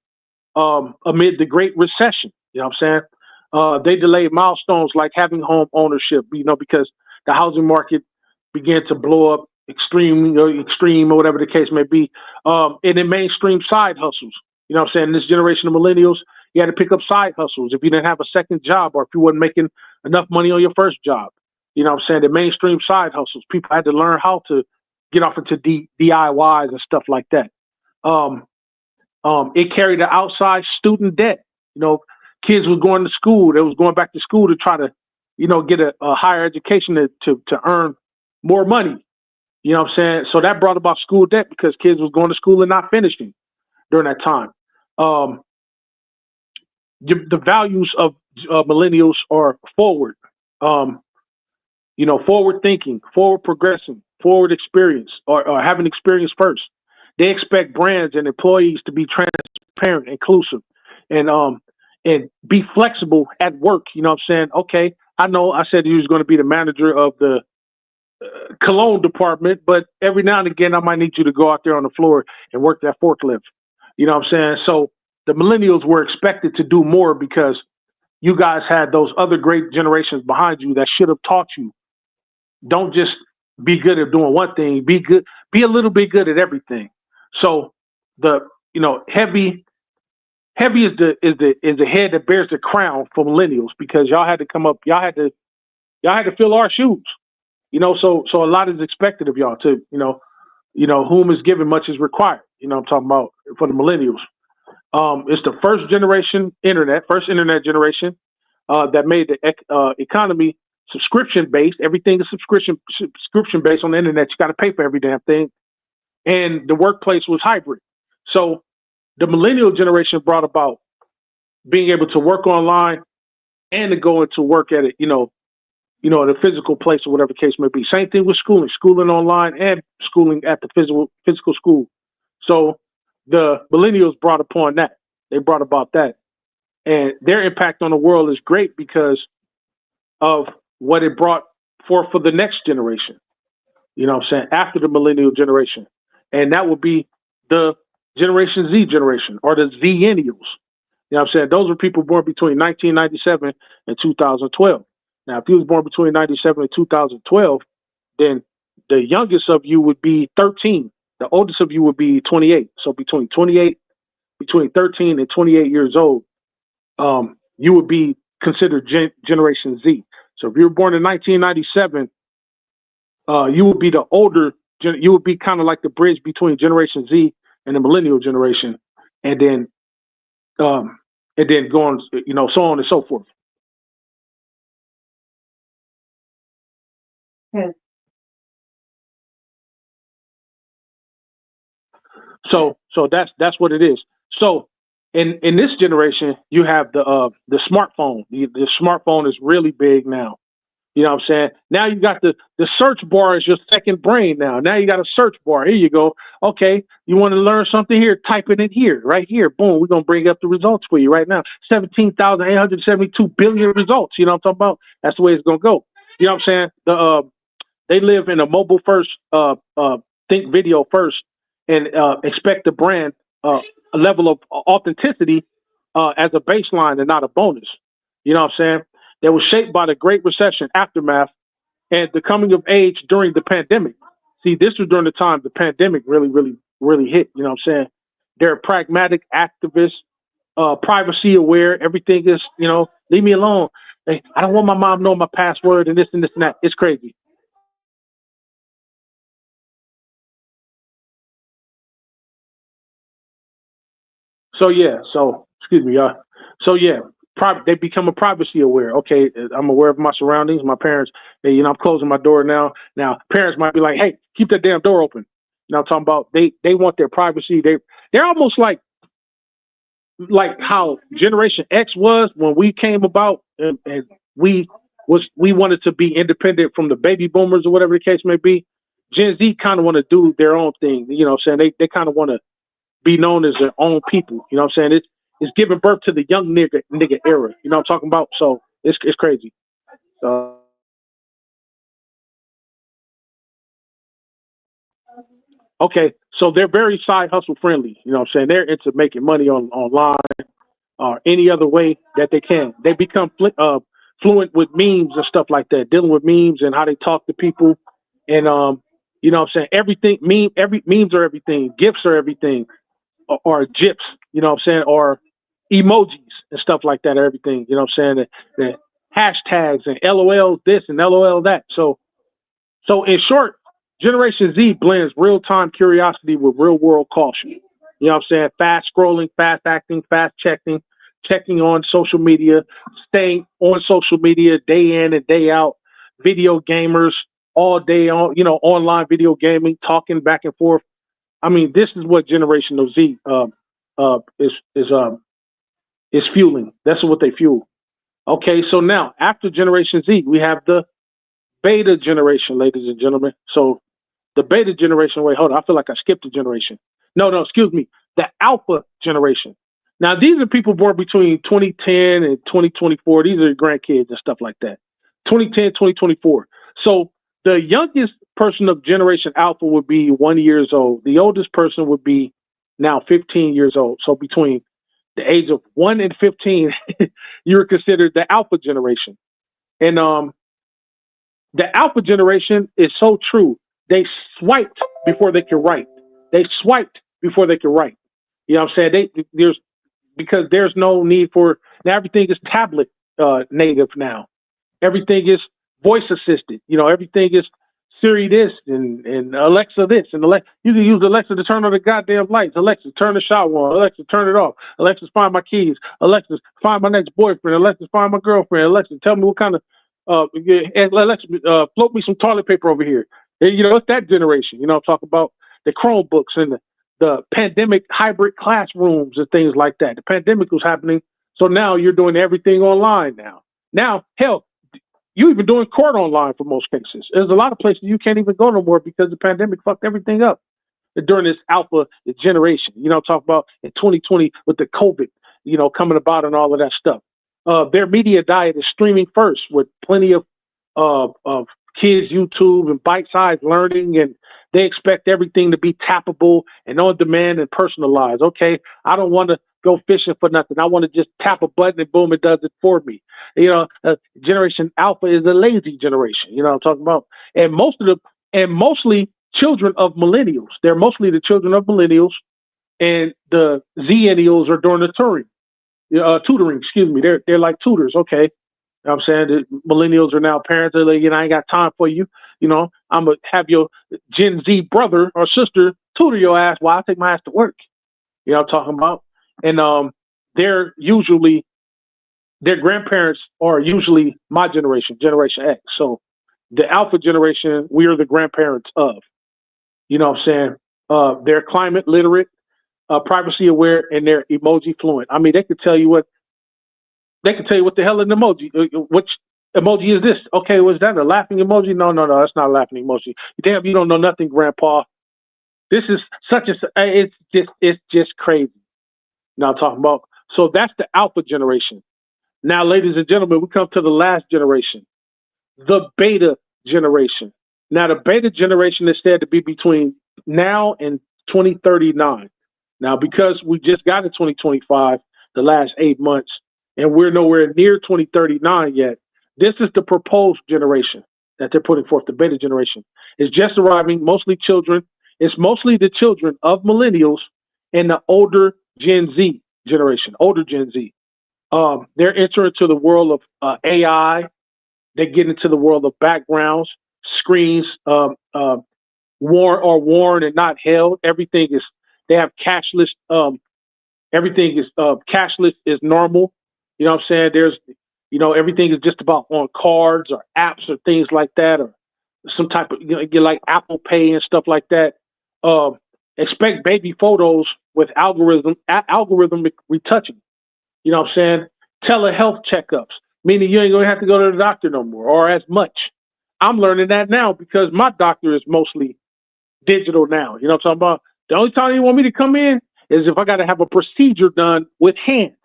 amid the Great Recession. You know what I'm saying? They delayed milestones like having home ownership, because the housing market began to blow up extreme or whatever the case may be. And in mainstream side hustles. You know what I'm saying? This generation of millennials, you had to pick up side hustles if you didn't have a second job or if you wasn't making enough money on your first job. You know what I'm saying? The mainstream side hustles. People had to learn how to get off into DIYs and stuff like that. It carried the outside student debt. Kids was going to school. They was going back to school to try to, get a higher education to earn more money. You know what I'm saying? So that brought about school debt because kids was going to school and not finishing during that time. The values of millennials are forward, forward thinking, forward progressing, forward experience, or having experience first. They expect brands and employees to be transparent, inclusive, and be flexible at work. You know what I'm saying? Okay, I know I said you was going to be the manager of the cologne department, but every now and again I might need you to go out there on the floor and work that forklift. You know what I'm saying? So the millennials were expected to do more because you guys had those other great generations behind you that should have taught you. Don't just be good at doing one thing. Be a little bit good at everything. So the heavy is the head that bears the crown for millennials because y'all had to come up. Y'all had to fill our shoes. So a lot is expected of y'all to whom is given much is required. I'm talking about for the millennials. It's the first internet generation that made the economy subscription based. Everything is subscription based on the internet. You got to pay for every damn thing, and the workplace was hybrid. So the millennial generation brought about being able to work online and to go into work at it, at a physical place or whatever the case may be. Same thing with schooling online and schooling at the physical school. So the millennials brought upon that. They brought about that. And their impact on the world is great because of what it brought forth for the next generation, after the millennial generation. And that would be the Generation Z generation or the Zennials. Those are people born between 1997 and 2012. Now, if you was born between 97 and 2012, then the youngest of you would be 13. The oldest of you would be 28. So between 13 and 28 years old, you would be considered Generation Z. So if you were born in 1997, you would be the older. You would be kind of like the bridge between Generation Z and the millennial generation, and then going, so on and so forth. Yeah. So that's what it is. So in this generation, you have the smartphone. The smartphone is really big now. You know what I'm saying? Now you got the search bar is your second brain now. Now you got a search bar. Here you go. Okay, you want to learn something here? Type it in here, right here. Boom, we're going to bring up the results for you right now. 17,872 billion results. You know what I'm talking about? That's the way it's going to go. You know what I'm saying? They live in a mobile first, think video first, and expect the brand a level of authenticity as a baseline and not a bonus. You know what I'm saying? That was shaped by the Great Recession aftermath and the coming of age during the pandemic. See, this was during the time the pandemic really, really, really hit. You know what I'm saying? They're pragmatic activists, privacy aware. Everything is, leave me alone. Hey, I don't want my mom knowing my password and this and this and that. It's crazy. So yeah, excuse me, y'all. So yeah, they become a privacy aware. Okay, I'm aware of my surroundings. My parents, hey, I'm closing my door now. Now parents might be like, hey, keep that damn door open. I'm talking about they want their privacy. They're almost like how Generation X was when we came about and we wanted to be independent from the baby boomers or whatever the case may be. Gen Z kind of want to do their own thing. You know what I'm saying? They kind of want to be known as their own people. You know what I'm saying? It's giving birth to the young nigga era. You know what I'm talking about? So it's crazy. Okay, so they're very side hustle friendly. You know what I'm saying? They're into making money online or any other way that they can. They become fluent with memes and stuff like that, dealing with memes and how they talk to people. And you know what I'm saying? Everything memes are everything, gifs are everything, or GIFs, you know what I'm saying, or emojis and stuff like that are everything. You know what I'm saying? The hashtags and LOL this and LOL that. So in short, Generation Z blends real time curiosity with real world caution. You know what I'm saying? Fast scrolling, fast acting, fast checking on social media, staying on social media day in and day out, video gamers all day on, online video gaming, talking back and forth. I mean, this is what Generation Z is fueling. That's what they fuel. Okay, so now after Generation Z, we have the Beta generation, ladies and gentlemen. So the Beta generation. Wait, hold on. I feel like I skipped a generation. No, excuse me. The Alpha generation. Now these are people born between 2010 and 2024. These are your grandkids and stuff like that. 2010, 2024. So the youngest person of Generation Alpha would be 1 year old. The oldest person would be now 15 years old. So between the age of 1 and 15, you're considered the Alpha generation. And the Alpha generation is so true. They swiped before they could write. They swiped before they could write. You know what I'm saying? Because there's no need for, now everything is tablet native now. Everything is voice assisted. You know, everything is Siri this and Alexa this. And you can use Alexa to turn on the goddamn lights. Alexa, turn the shower on. Alexa, turn it off. Alexa, find my keys. Alexa, find my next boyfriend. Alexa, find my girlfriend. Alexa, tell me what kind of, Alexa, float me some toilet paper over here. And, you know, it's that generation. You know, I'm talking about the Chromebooks and the pandemic hybrid classrooms and things like that. The pandemic was happening. So now you're doing everything online now. Now, hell, you even doing court online for most cases. There's a lot of places you can't even go no more because the pandemic fucked everything up during this Alpha generation. You know, talk about in 2020 with the COVID, you know, coming about and all of that stuff. Their media diet is streaming first with plenty of kids YouTube and bite-sized learning, and they expect everything to be tappable and on demand and personalized. Okay, I don't want to go fishing for nothing. I want to just tap a button and boom, it does it for me. You know, Generation Alpha is a lazy generation. You know what I'm talking about? And mostly children of millennials. They're mostly the children of millennials, and the Zennials are doing the tutoring. Excuse me. They're like tutors. Okay. You know what I'm saying? The millennials are now parents. They're like, you know, I ain't got time for you. You know, I'm going to have your Gen Z brother or sister tutor your ass while I take my ass to work. You know what I'm talking about? And their grandparents are usually my generation, Generation X. So the Alpha generation, we are the grandparents of. You know what I'm saying? They're climate literate, privacy aware, and they're emoji fluent. I mean, they could tell you what the hell an emoji. Which emoji is this? Okay, was that a laughing emoji? No, that's not a laughing emoji. Damn, you don't know nothing, Grandpa. This is it's just crazy. Now I'm talking about. So that's the Alpha generation. Now, ladies and gentlemen, we come to the last generation, the Beta generation. Now, the Beta generation is said to be between now and 2039. Now, because we just got to 2025, the last 8 months, and we're nowhere near 2039 yet, this is the proposed generation that they're putting forth, the Beta generation. It's just arriving, mostly children. It's mostly the children of millennials and the older Gen Z generation, older Gen Z. They're entering into the world of AI. They get into the world of backgrounds, screens, worn and not held. Everything is, they have cashless. Everything is cashless is normal. You know what I'm saying? There's, you know, everything is just about on cards or apps or things like that, or some type of, you know, like Apple Pay and stuff like that. Expect baby photos with algorithmic retouching. You know what I'm saying? Telehealth checkups, meaning you ain't going to have to go to the doctor no more or as much. I'm learning that now because my doctor is mostly digital now. You know what I'm talking about? The only time you want me to come in is if I got to have a procedure done with hands.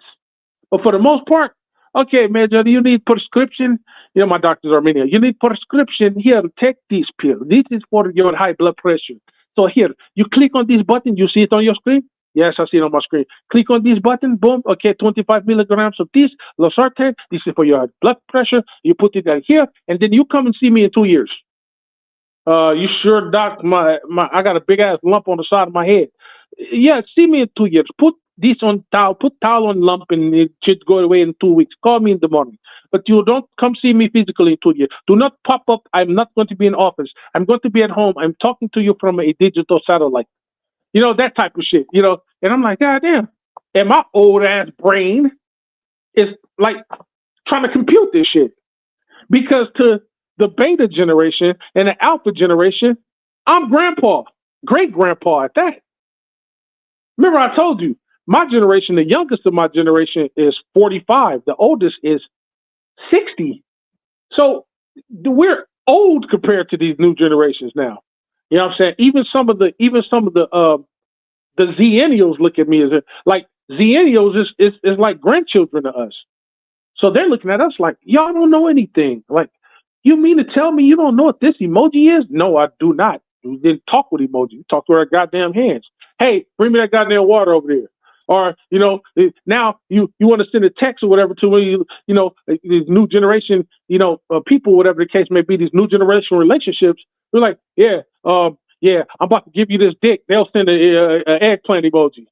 But for the most part, okay, man, do you need prescription? You know, my doctor's Armenian. You need prescription here to take this pill. This is for your high blood pressure. So here, you click on this button. You see it on your screen? Yes, I see it on my screen. Click on this button. Boom. Okay, 25 milligrams of this losartan. This is for your blood pressure. You put it down here, and then you come and see me in 2 years. You sure, doc? I got a big ass lump on the side of my head. Yeah, see me in 2 years. Put this on towel. Put towel on lump, and it should go away in 2 weeks. Call me in the morning. But you don't come see me physically in 2 years. Do not pop up. I'm not going to be in office. I'm going to be at home. I'm talking to you from a digital satellite. You know, that type of shit, you know. And I'm like, God damn. And my old ass brain is like trying to compute this shit. Because to the Beta generation and the Alpha generation, I'm grandpa, great grandpa at that. Remember, I told you, my generation, the youngest of my generation is 45. The oldest is 60. So we're old compared to these new generations now. You know what I'm saying? Even some of the Zennials look at me as like Zennials is like grandchildren to us. So they're looking at us like, y'all don't know anything. Like, You mean to tell me you don't know what this emoji is? No, I do not. You didn't talk with emoji. You talk with our goddamn hands. Hey, bring me that goddamn water over there. Or, now you want to send a text or whatever to me, these new generation, people, whatever the case may be, these new generation relationships. They're like, yeah, I'm about to give you this dick. They'll send a eggplant emoji.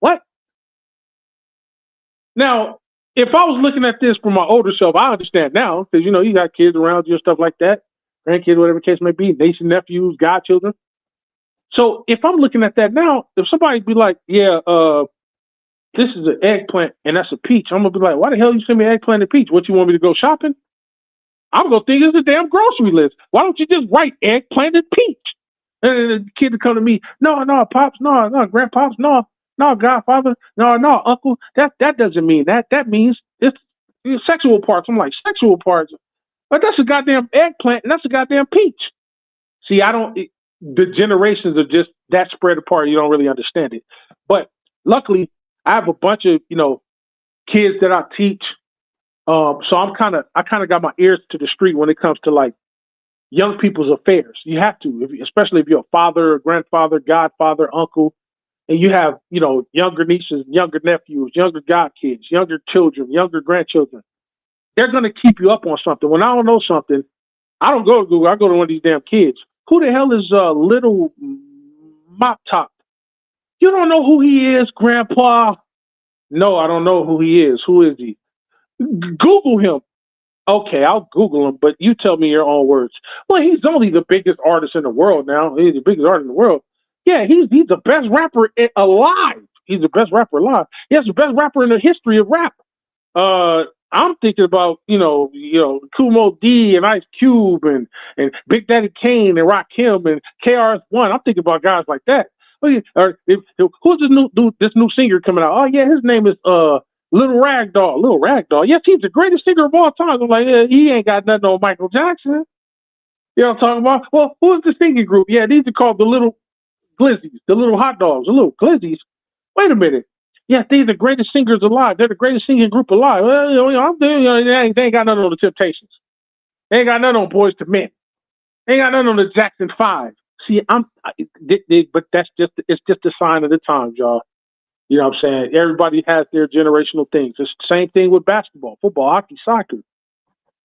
What? Now, if I was looking at this from my older self, I understand now because, you got kids around you and stuff like that, grandkids, whatever the case may be, nieces, nephews, godchildren. So if I'm looking at that now, if somebody be like, yeah, this is an eggplant and that's a peach, I'm going to be like, why the hell you send me eggplant and peach? What, you want me to go shopping? I'm going to think it's a damn grocery list. Why don't you just write eggplant and peach? And the kid to come to me, no, pops, no, grandpops, no, godfather, no, uncle. That doesn't mean that. That means it's sexual parts. I'm like, sexual parts? But that's a goddamn eggplant and that's a goddamn peach. See, the generations are just that spread apart. You don't really understand it. But luckily, I have a bunch of, kids that I teach. So I kind of got my ears to the street when it comes to like young people's affairs. You have to, especially if you're a father, grandfather, godfather, uncle, and you have, younger nieces, younger nephews, younger godkids, younger children, younger grandchildren. They're going to keep you up on something. When I don't know something, I don't go to Google. I go to one of these damn kids. Who the hell is Little Mop Top? You don't know who he is, Grandpa? No, I don't know who he is. Who is he? Google him. Okay, I'll Google him, but you tell me your own words. Well, he's only the biggest artist in the world now. He's the biggest artist in the world. Yeah, he's the best rapper alive. He's the best rapper alive. He's the best rapper in the history of rap. I'm thinking about, Kumo D and Ice Cube and Big Daddy Kane and Rakim and KRS-One. I'm thinking about guys like that. Who's this new singer coming out? Oh yeah, his name is Little Ragdoll. Little Ragdoll. Yes, he's the greatest singer of all time. I'm like, yeah, he ain't got nothing on Michael Jackson. You know what I'm talking about? Well, who's the singing group? Yeah, these are called the Little Glizzies, the Little Hot Dogs, the Little Glizzies. Wait a minute. Yes, they're the greatest singers alive. They're the greatest singing group alive. Well, they ain't got nothing on the Temptations. They ain't got nothing on Boyz II Men. They ain't got nothing on the Jackson 5. See, but it's just a sign of the times, y'all. You know what I'm saying? Everybody has their generational things. It's the same thing with basketball, football, hockey, soccer.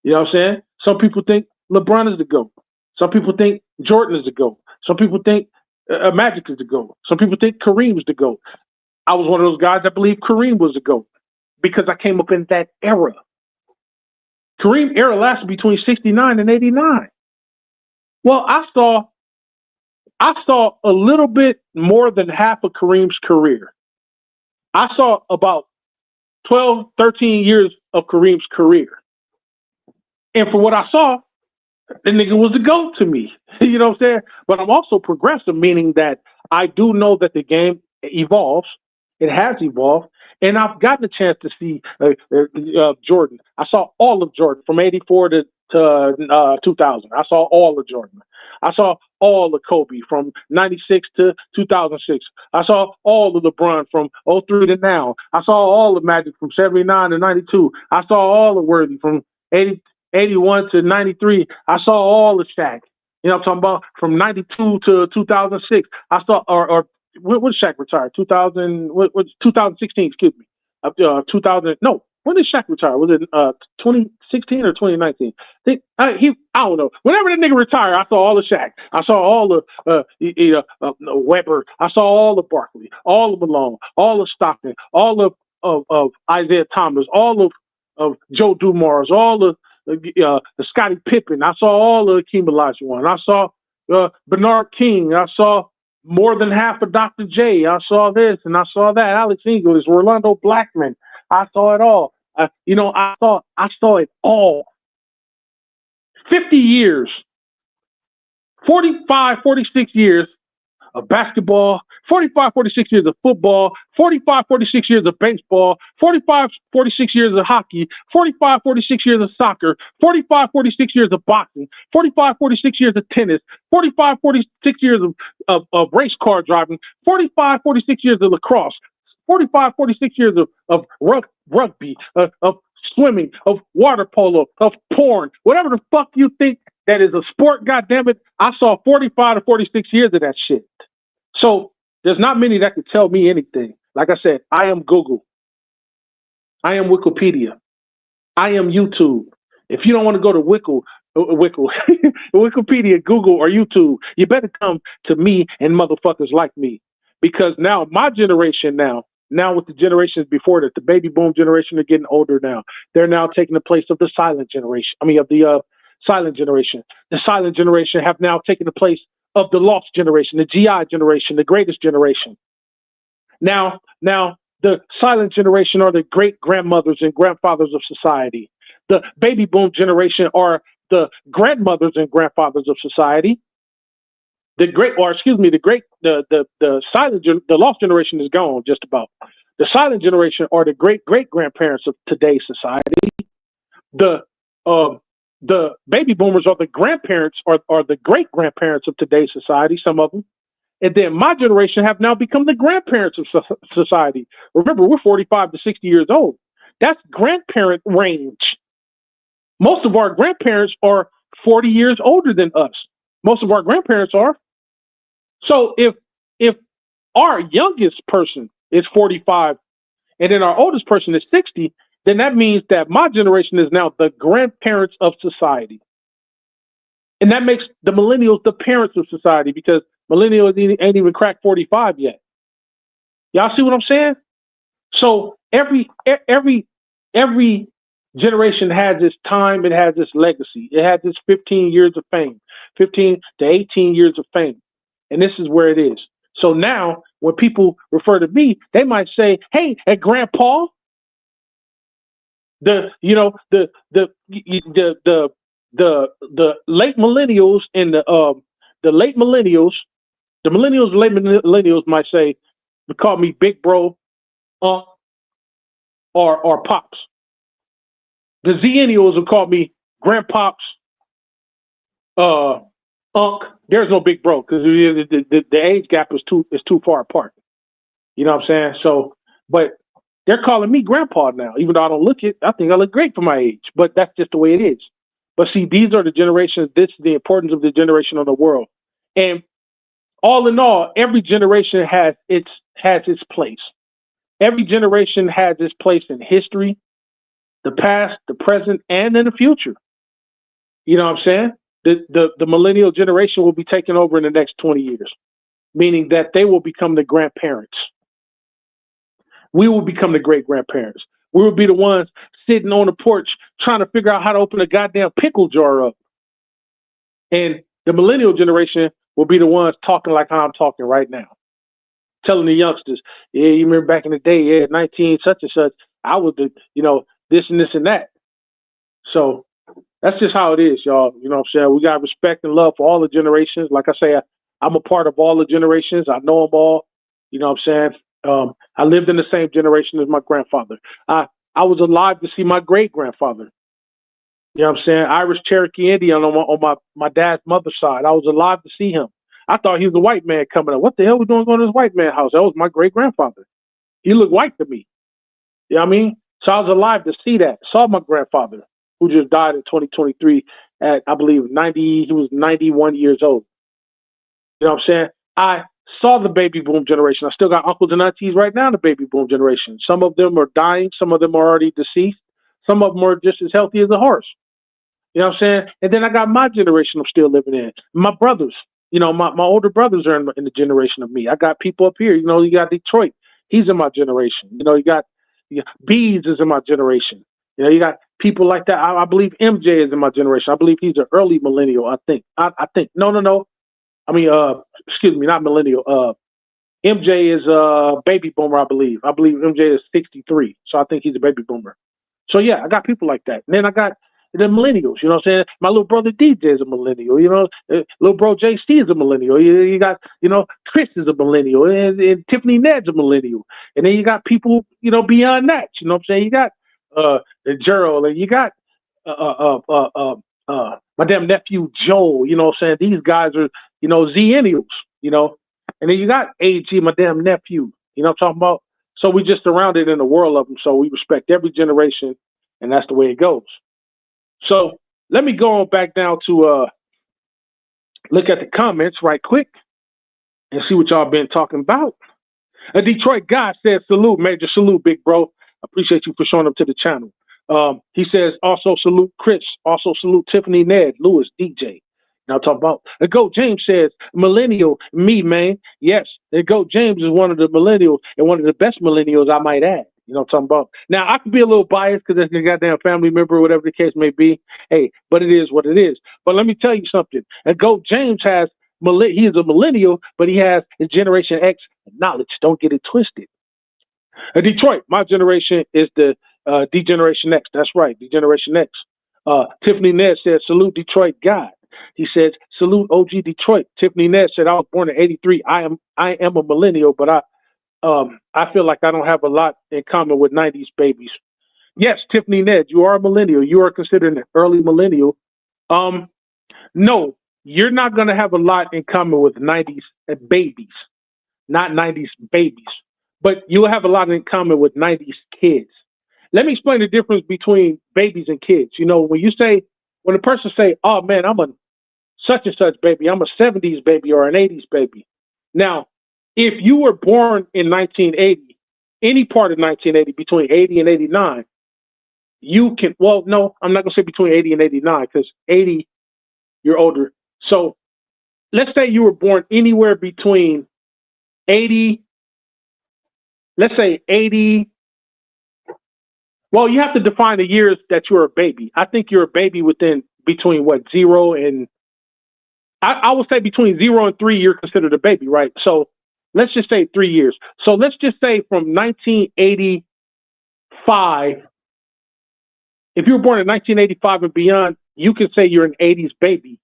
You know what I'm saying? Some people think LeBron is the GOAT. Some people think Jordan is the GOAT. Some people think Magic is the GOAT. Some people think Kareem is the GOAT. I was one of those guys that believed Kareem was the GOAT because I came up in that era. Kareem era lasted between 69 and 89. Well, I saw a little bit more than half of Kareem's career. I saw about 12, 13 years of Kareem's career. And for what I saw, the nigga was the GOAT to me. You know what I'm saying? But I'm also progressive, meaning that I do know that the game evolves. It has evolved. And I've gotten a chance to see Jordan. I saw all of Jordan from 84 to 2000. I saw all of Jordan. I saw all of Kobe from 96 to 2006. I saw all of LeBron from 03 to now. I saw all of Magic from 79 to 92. I saw all of Worthy from 81 to 93. I saw all of Shaq. You know what I'm talking about? From 92 to 2006. I saw, or when Shaq retired? 2016, excuse me. 2000, no. When did Shaq retire? Was it 2016 or 2019? I don't know. Whenever that nigga retired, I saw all of Shaq. I saw all of Webber. I saw all of Barkley, all of Malone, all of Stockton, all of Isaiah Thomas, all of Joe Dumars, all of Scottie Pippen. I saw all of Hakeem Olajuwon. I saw Bernard King. I saw more than half of Dr. J. I saw this and I saw that. Alex English, Orlando Blackman. I saw it all. I saw it all. 50 years, 45, 46 years of basketball, 45, 46 years of football, 45, 46 years of baseball, 45, 46 years of hockey, 45, 46 years of soccer, 45, 46 years of boxing, 45, 46 years of tennis, 45, 46 years of race car driving, 45, 46 years of lacrosse, 45, 46 years of rugby, of swimming, of water polo, of porn, whatever the fuck you think that is a sport, goddammit. I saw 45 to 46 years of that shit. So there's not many that could tell me anything. Like I said, I am Google. I am Wikipedia. I am YouTube. If you don't want to go to Wikipedia, Google, or YouTube, you better come to me and motherfuckers like me. Because now my generation now with the generations before that, the baby boom generation are getting older now. They're now taking the place of the silent generation. Of the silent generation. The silent generation have now taken the place of the lost generation, the GI generation, the greatest generation. Now the silent generation are the great grandmothers and grandfathers of society. The baby boom generation are the grandmothers and grandfathers of society. The lost generation is gone just about. The silent generation are the great grandparents of today's society. The baby boomers are the grandparents are the great grandparents of today's society, some of them. And then my generation have now become the grandparents of society. Remember, we're 45 to 60 years old. That's grandparent range. Most of our grandparents are 40 years older than us. Most of our grandparents are. So if our youngest person is 45 and then our oldest person is 60, then that means that my generation is now the grandparents of society. And that makes the millennials the parents of society because millennials ain't even cracked 45 yet. Y'all see what I'm saying? So every generation has its time, it has its legacy. It has its 15 years of fame, 15 to 18 years of fame. And this is where it is. So now when people refer to me, they might say, hey, at Grandpa, the late millennials and the late millennials, the millennials and late millennials might say, they call me big bro, or pops. The Zennials will call me grandpops, unk. There's no big bro because the age gap is too far apart. You know what I'm saying? So, but they're calling me grandpa now, even though I don't look it. I think I look great for my age, but that's just the way it is. But see, these are the generations. This is the importance of the generation of the world. And all in all, every generation has its place. Every generation has its place in history, the past, the present, and in the future. You know what I'm saying? The millennial generation will be taken over in the next 20 years, meaning that they will become the grandparents. We will become the great grandparents. We will be the ones sitting on the porch trying to figure out how to open a goddamn pickle jar up. And the millennial generation will be the ones talking like how I'm talking right now. Telling the youngsters, yeah, you remember back in the day, yeah, 19 such and such, I was the, this and this and that. So that's just how it is, y'all. You know what I'm saying? We got respect and love for all the generations. Like I say, I'm a part of all the generations. I know them all. You know what I'm saying? I lived in the same generation as my grandfather. I was alive to see my great-grandfather. You know what I'm saying? Irish Cherokee Indian on my dad's mother's side. I was alive to see him. I thought he was a white man coming up. What the hell was going on in this white man's house? That was my great-grandfather. He looked white to me. You know what I mean? So I was alive to see that. Saw my grandfather, who just died in 2023 at, I believe, he was 91 years old. You know what I'm saying? I saw the baby boom generation. I still got uncles and aunties right now in the baby boom generation. Some of them are dying. Some of them are already deceased. Some of them are just as healthy as a horse. You know what I'm saying? And then I got my generation I'm still living in. My brothers, my older brothers are in the generation of me. I got people up here. You got Detroit. He's in my generation. You got Bees is in my generation. You got people like that. I believe MJ is in my generation. I believe he's an early millennial, I think. I think. No. I mean, excuse me, not millennial. MJ is a baby boomer, I believe. I believe MJ is 63. So I think he's a baby boomer. So yeah, I got people like that. And then I got the millennials, you know what I'm saying? My little brother DJ is a millennial, little bro JC is a millennial. You got, Chris is a millennial, and Tiffany Ned's a millennial. And then you got people, beyond that, you know what I'm saying? You got Gerald, and you got my damn nephew Joel, you know what I'm saying? These guys are, Zennials, and then you got AG, my damn nephew, you know what I'm talking about? So we just surrounded in a world of them, so we respect every generation. and that's the way it goes. So let me go on back down to look at the comments right quick and see what y'all been talking about. A Detroit guy says, salute, major salute, big bro. Appreciate you for showing up to the channel. He says, also salute Chris, also salute Tiffany, Ned, Lewis, DJ. Now talk about the GOAT James says, millennial, me, man. Yes, the GOAT James is one of the millennials and one of the best millennials, I might add. You know what I'm talking about? Now, I could be a little biased because that's a goddamn family member or whatever the case may be. Hey, but it is what it is. But let me tell you something. And GOAT James has, he is a millennial, but he has his Generation X knowledge. Don't get it twisted. Detroit, my generation is the D-Generation X. That's right, D-Generation X. Tiffany Ned said, salute Detroit God. He says, salute OG Detroit. Tiffany Ned said, I was born in 83. I am a millennial, but I feel like I don't have a lot in common with 90s babies. Yes, Tiffany Ned, you are a millennial. You are considered an early millennial. No, you're not going to have a lot in common with 90s babies, not 90s babies, but you'll have a lot in common with 90s kids. Let me explain the difference between babies and kids. You know, when a person say, oh man, I'm a such and such baby, I'm a 70s baby or an 80s baby. Now, if you were born in 1980, any part of 1980, between 80 and 89, you can, well, no, I'm not going to say between 80 and 89 because 80, you're older. So let's say you were born anywhere between 80, let's say 80. Well, you have to define the years that you're a baby. I think you're a baby between what, 0 and, I would say between 0 and 3, you're considered a baby, right? So let's just say 3 years. So let's just say from 1985, if you were born in 1985 and beyond, you can say you're an 80s baby.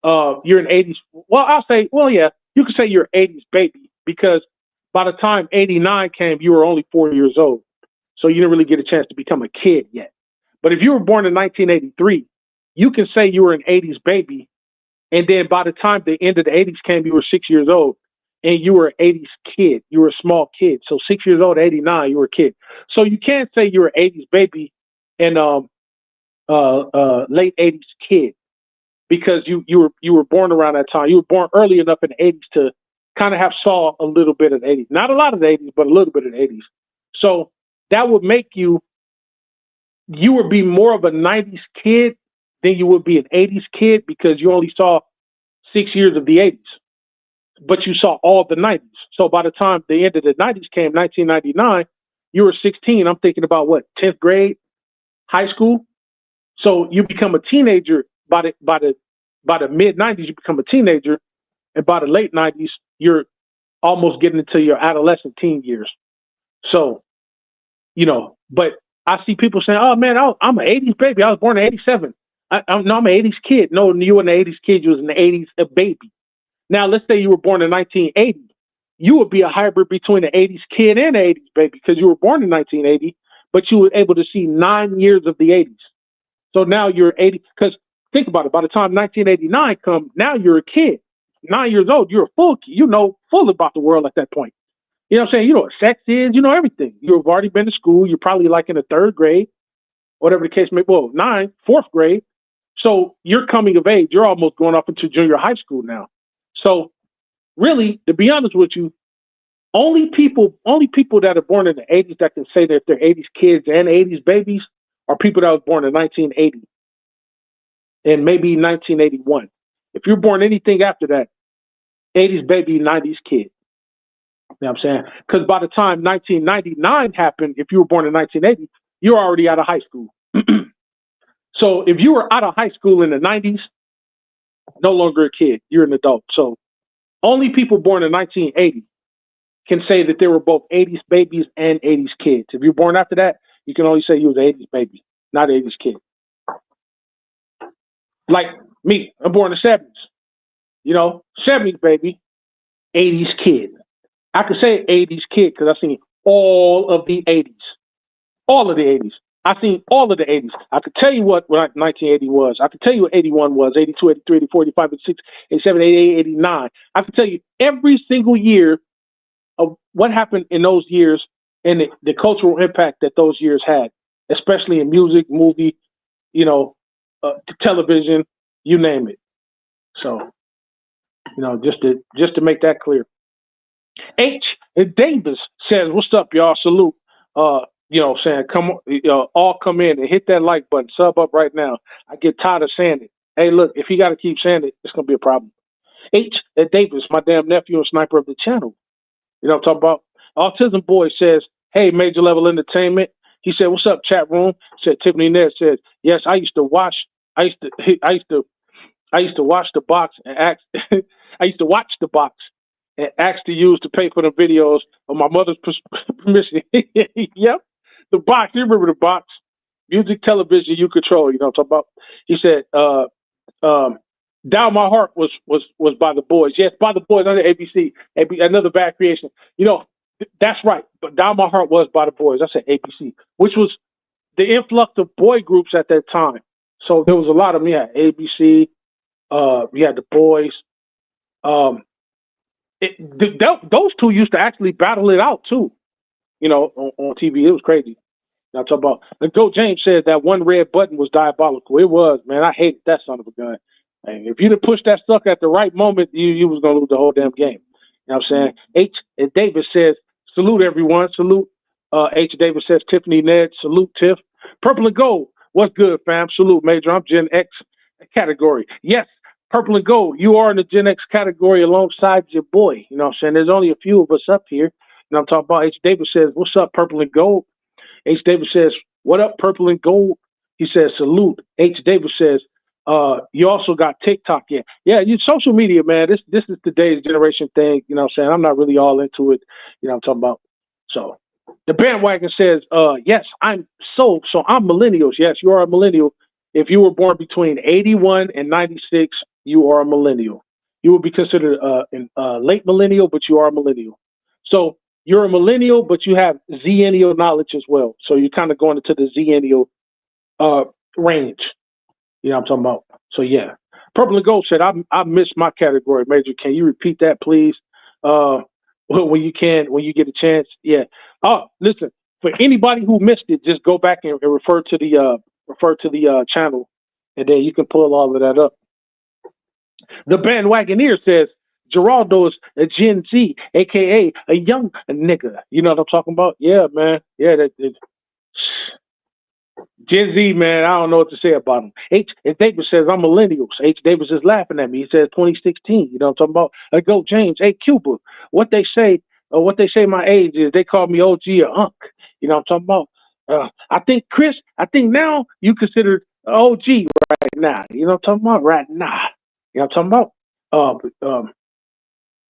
You're an 80s. Well, I'll say, well, yeah, you can say you're an 80s baby because by the time 89 came, you were only 4 years old. So you didn't really get a chance to become a kid yet. But if you were born in 1983, you can say you were an 80s baby. And then by the time the end of the 80s came, you were 6 years old and you were an 80s kid. You were a small kid. So 6 years old, 89, you were a kid. So you can't say you're an 80s baby and late 80s kid because you were born around that time. You were born early enough in the 80s to kind of have saw a little bit of the 80s. Not a lot of the 80s, but a little bit of the 80s. So that would make you would be more of a 90s kid than you would be an 80s kid because you only saw 6 years of the 80s, but you saw all the 90s. So by the time the end of the 90s came, 1999, you were 16. I'm thinking about what, 10th grade, high school. So you become a teenager by the mid 90s, you become a teenager, and by the late 90s, you're almost getting into your adolescent teen years. So, you know, but I see people saying, oh man, I'm an 80s baby. I was born in 87. I'm an 80s kid. No, you were an 80s kid. You was in the 80s a baby. Now, let's say you were born in 1980. You would be a hybrid between the 80s kid and the 80s baby because you were born in 1980, but you were able to see 9 years of the 80s. So now you're 80. Because think about it. By the time 1989 comes, now you're a kid. 9 years old. You're a full kid. You know full about the world at that point. You know what I'm saying? You know what sex is. You know everything. You've already been to school. You're probably like in the 3rd grade, whatever the case may be. Well, 4th grade. So you're coming of age. You're almost going off into junior high school now. So really, to be honest with you, only people that are born in the 80s that can say that they're 80s kids and 80s babies are people that was born in 1980 and maybe 1981. If you're born anything after that, 80s baby, 90s kid. You know what I'm saying? Because by the time 1999 happened, if you were born in 1980, you're already out of high school. So if you were out of high school in the 90s, no longer a kid, you're an adult. So only people born in 1980 can say that they were both 80s babies and 80s kids. If you're born after that, you can only say you was an 80s baby, not an 80s kid. Like me, I'm born in the 70s. You know, 70s baby, 80s kid. I could say 80s kid because I've seen all of the 80s. All of the 80s. I've seen all of the 80s. I could tell you what 1980 was. I could tell you what 81 was, 82, 83, 84, 85, 86, 87, 88, 89. I could tell you every single year of what happened in those years and the cultural impact that those years had. especially in music, movie, you know, television, you name it. So, just to make that clear. H. Davis says, "What's up, y'all? Salute." Saying, come on, all come in and hit that like button, sub up right now. I get tired of saying it. Hey, look, if you got to keep saying it, it's gonna be a problem. H. Davis, my damn nephew and sniper of the channel. You know what I'm talking about? Autism Boy says, "Hey, Major Level Entertainment." He said, "What's up, chat room?" Said Tiffany Ned says, "Yes, I used to watch the box and ask I used to watch the box and ask to use to pay for the videos of my mother's permission." Yep. The box. You remember the box? Music, television, you control. You know what I'm talking about? He said, "Down My Heart" was by the Boys. Yes, by the Boys under ABC. Another bad creation. That's right. But "Down My Heart" was by the Boys. I said ABC, which was the influx of boy groups at that time. So there was a lot of them. Yeah, ABC. You had the Boys. Those two used to actually battle it out too. On TV, it was crazy. Now talk about the Goat James said that one red button was diabolical. It was, man. I hated that son of a gun. And if you didn't push that sucker at the right moment, you was gonna lose the whole damn game. You know what I'm saying? H. Davis says, "Salute everyone. Salute." H. Davis says, "Tiffany Ned. Salute, Tiff." Purple and Gold. What's good, fam? Salute, Major. I'm Gen X category. Yes, Purple and Gold. You are in the Gen X category alongside your boy. You know what I'm saying? There's only a few of us up here. I'm talking about. H. Davis says, "What's up, Purple and Gold?" H. Davis says, "What up, Purple and Gold?" He says, "Salute." H. Davis says, "You also got TikTok." Yeah, social media, man. This is today's generation thing. You know what I'm saying? I'm not really all into it. You know what I'm talking about? So the bandwagon says, "Yes, I'm so I'm millennials." Yes, you are a millennial. If you were born between 81 and 96, you are a millennial. You would be considered a late millennial, but you are a millennial. So you're a millennial, but you have Zennial knowledge as well. So you're kind of going into the Zennial range. You know what I'm talking about? So yeah. Purple and Gold said, I missed my category, Major. Can you repeat that, please? When you get a chance. Yeah. Oh, listen, for anybody who missed it, just go back and refer to the channel, and then you can pull all of that up. The Bandwagoneer says, "Geraldo's a Gen Z, aka a young nigga." You know what I'm talking about? Yeah, man. Yeah, Gen Z, man. I don't know what to say about him. H. Davis says, "I'm millennials." H. Davis is laughing at me. He says 2016. You know what I'm talking about? Go James. Hey, Cuba. What they say my age is, they call me OG or Unc. You know what I'm talking about? I think Chris. I think now you consider OG right now. You know what I'm talking about? Right now. You know what I'm talking about?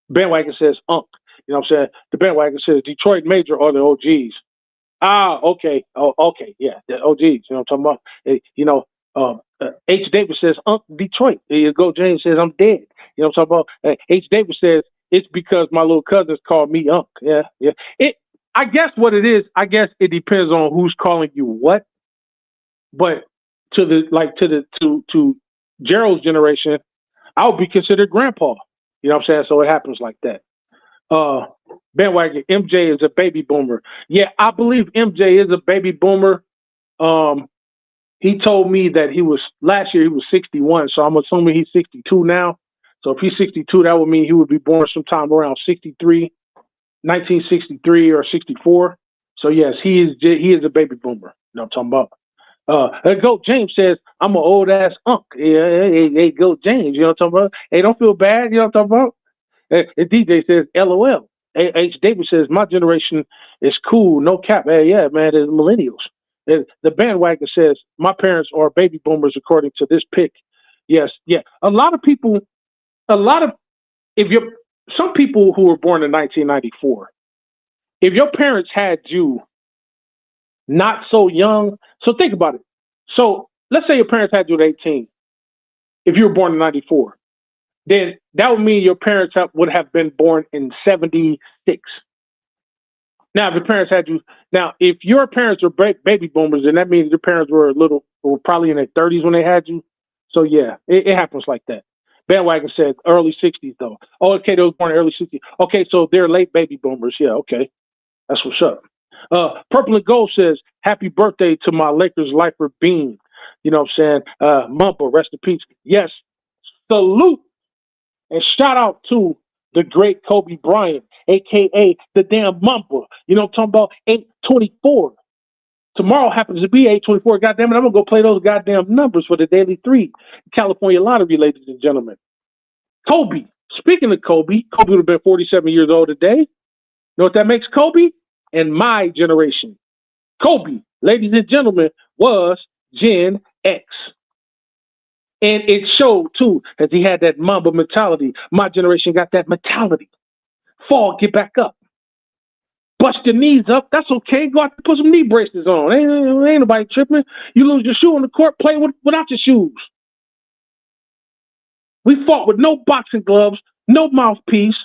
Bandwagon says Unc. You know what I'm saying? The Bandwagon says Detroit Major are the OGs. Ah, okay. Oh, okay. Yeah, the OGs. You know what I'm talking about? H. Davis says Unc Detroit. There you go. James says I'm dead. You know what I'm talking about? H. Davis says it's because my little cousins call me Unc. Yeah. I guess what it is, it depends on who's calling you what. But to Gerald's generation, I would be considered grandpa. You know what I'm saying? So it happens like that. Bandwagon, MJ is a baby boomer. Yeah, I believe MJ is a baby boomer. He told me that last year he was 61, so I'm assuming he's 62 now. So if he's 62, that would mean he would be born sometime around 1963 or 64. So yes, he is a baby boomer. You know what I'm talking about? Goat James says, "I'm an old ass Unc." Yeah, hey, Goat James, you know what I'm talking about? Hey, don't feel bad, you know what I'm talking about? And DJ says, "LOL." H. Davis says, "My generation is cool, no cap." Hey, yeah, man, it's millennials. And the Bandwagon says, "My parents are baby boomers according to this pick." Yes, yeah. Some people who were born in 1994, if your parents had you not so young, so think about it. So let's say your parents had you at 18. If you were born in 94, then that would mean your parents would have been born in 76. Now, if your parents were baby boomers, then that means your parents were probably in their 30s when they had you. So yeah, it happens like that. Bandwagon said early 60s though. Oh, okay, they was born in early 60s. Okay, so they're late baby boomers. Yeah, okay, that's what's up. Purple and Gold says, happy birthday to my Lakers lifer Bean. You know what I'm saying? Mamba, rest in peace. Yes, salute and shout out to the great Kobe Bryant, a.k.a. the damn Mamba. You know what I'm talking about? 824. Tomorrow happens to be 824. Goddamn it, I'm going to go play those goddamn numbers for the Daily 3 California Lottery, ladies and gentlemen. Kobe. Speaking of Kobe would have been 47 years old today. You know what that makes Kobe? In my generation. Kobe, ladies and gentlemen, was Gen X. And it showed, too, that he had that Mamba mentality. My generation got that mentality. Fall, get back up. Bust your knees up. That's okay. Go out and put some knee braces on. Ain't nobody tripping. You lose your shoe on the court, play without your shoes. We fought with no boxing gloves, no mouthpiece.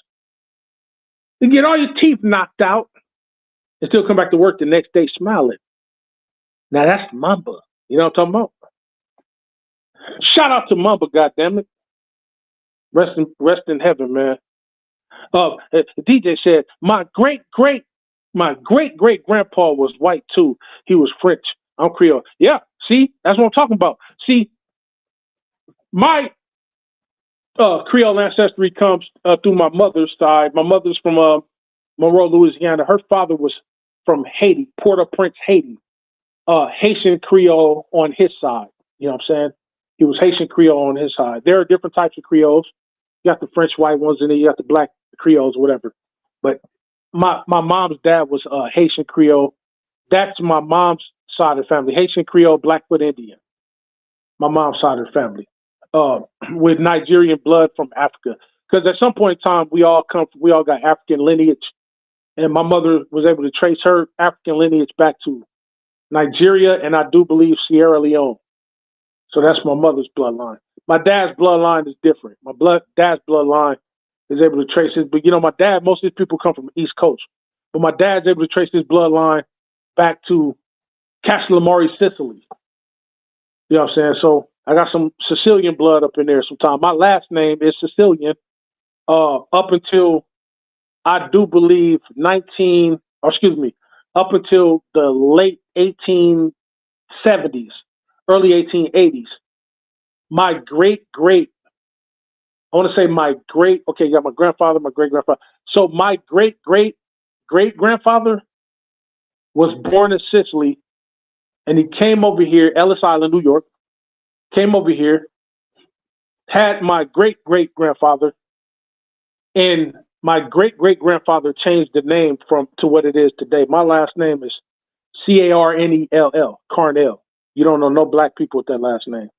You get all your teeth knocked out and still come back to work the next day smiling. Now that's Mamba. You know what I'm talking about? Shout out to Mamba, goddammit. Rest in heaven, man. The DJ said, my great great grandpa was white too. He was French. I'm Creole. Yeah, see, that's what I'm talking about. See, my Creole ancestry comes through my mother's side. My mother's from Monroe, Louisiana. Her father was from Haiti, Port-au-Prince, Haiti. Haitian Creole on his side. You know what I'm saying? He was Haitian Creole on his side. There are different types of Creoles. You got the French white ones, and then you got the black Creoles, whatever. But my mom's dad was Haitian Creole. That's my mom's side of the family. Haitian Creole, Blackfoot Indian. My mom's side of the family. With Nigerian blood from Africa. Because at some point in time, we all got African lineage. And my mother was able to trace her African lineage back to Nigeria, and I do believe Sierra Leone. So that's my mother's bloodline. My dad's bloodline is different. Dad's bloodline is able to trace his, but you know, my dad, most of these people come from the East Coast, but my dad's able to trace his bloodline back to Castellamare, Sicily. You know what I'm saying? So I got some Sicilian blood up in there sometime. My last name is Sicilian, up until I do believe up until the late 1870s, early 1880s. My great-great, you got my grandfather, my great-grandfather. So my great-great-great-grandfather was born in Sicily, and he came over here, Ellis Island, New York, came over here, had my great-great-grandfather, and my great-great-grandfather changed the name to what it is today. My last name is Carnell, Carnell. You don't know no black people with that last name.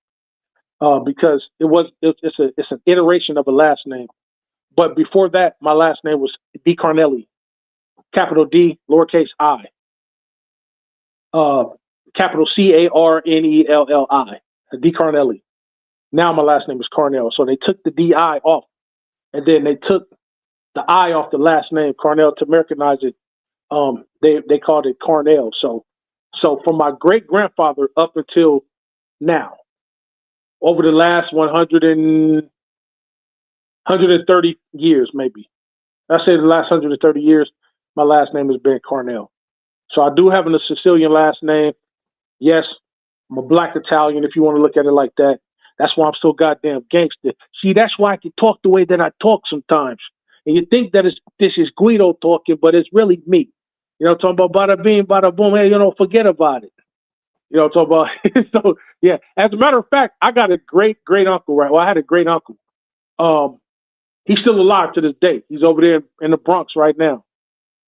Because it's an iteration of a last name. But before that, my last name was DiCarnelli, capital D, lowercase I, capital Carnelli, DiCarnelli. Now my last name is Carnell. So they took the DI off, and then they took the I off the last name Carnell to Americanize it. They called it Carnell. So from my great grandfather up until now, over the last 130 years, maybe. I say the last 130 years, my last name has been Carnell. So I do have a Sicilian last name. Yes, I'm a black Italian, if you want to look at it like that. That's why I'm so goddamn gangster. See, that's why I can talk the way that I talk sometimes. And you think that this is Guido talking, but it's really me. You know what I'm talking about? Bada bing, bada boom. Hey, forget about it. You know what I'm talking about? So, yeah. As a matter of fact, I got a great uncle, right? Well, I had a great uncle. He's still alive to this day. He's over there in the Bronx right now.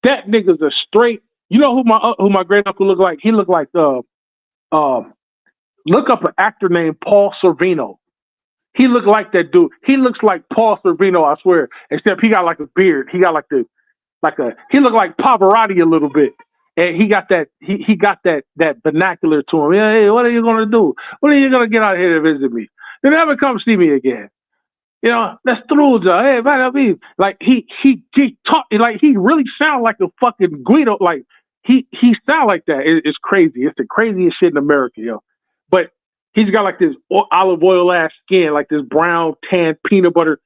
That nigga's a straight. You know who my great uncle looked like? He looked like look up an actor named Paul Sorvino. He looked like that dude. He looks like Paul Sorvino, I swear. Except he got like a beard. He got he looked like Pavarotti a little bit. And he got that vernacular to him. Hey, what are you gonna do? When are you gonna get out here to visit me? You never come see me again. You know, that's Truja. Hey, man, like he talk like he really sound like a fucking Guido. Like he sound like that. It's crazy. It's the craziest shit in America, yo. But he's got like this olive oil ass skin, like this brown tan peanut butter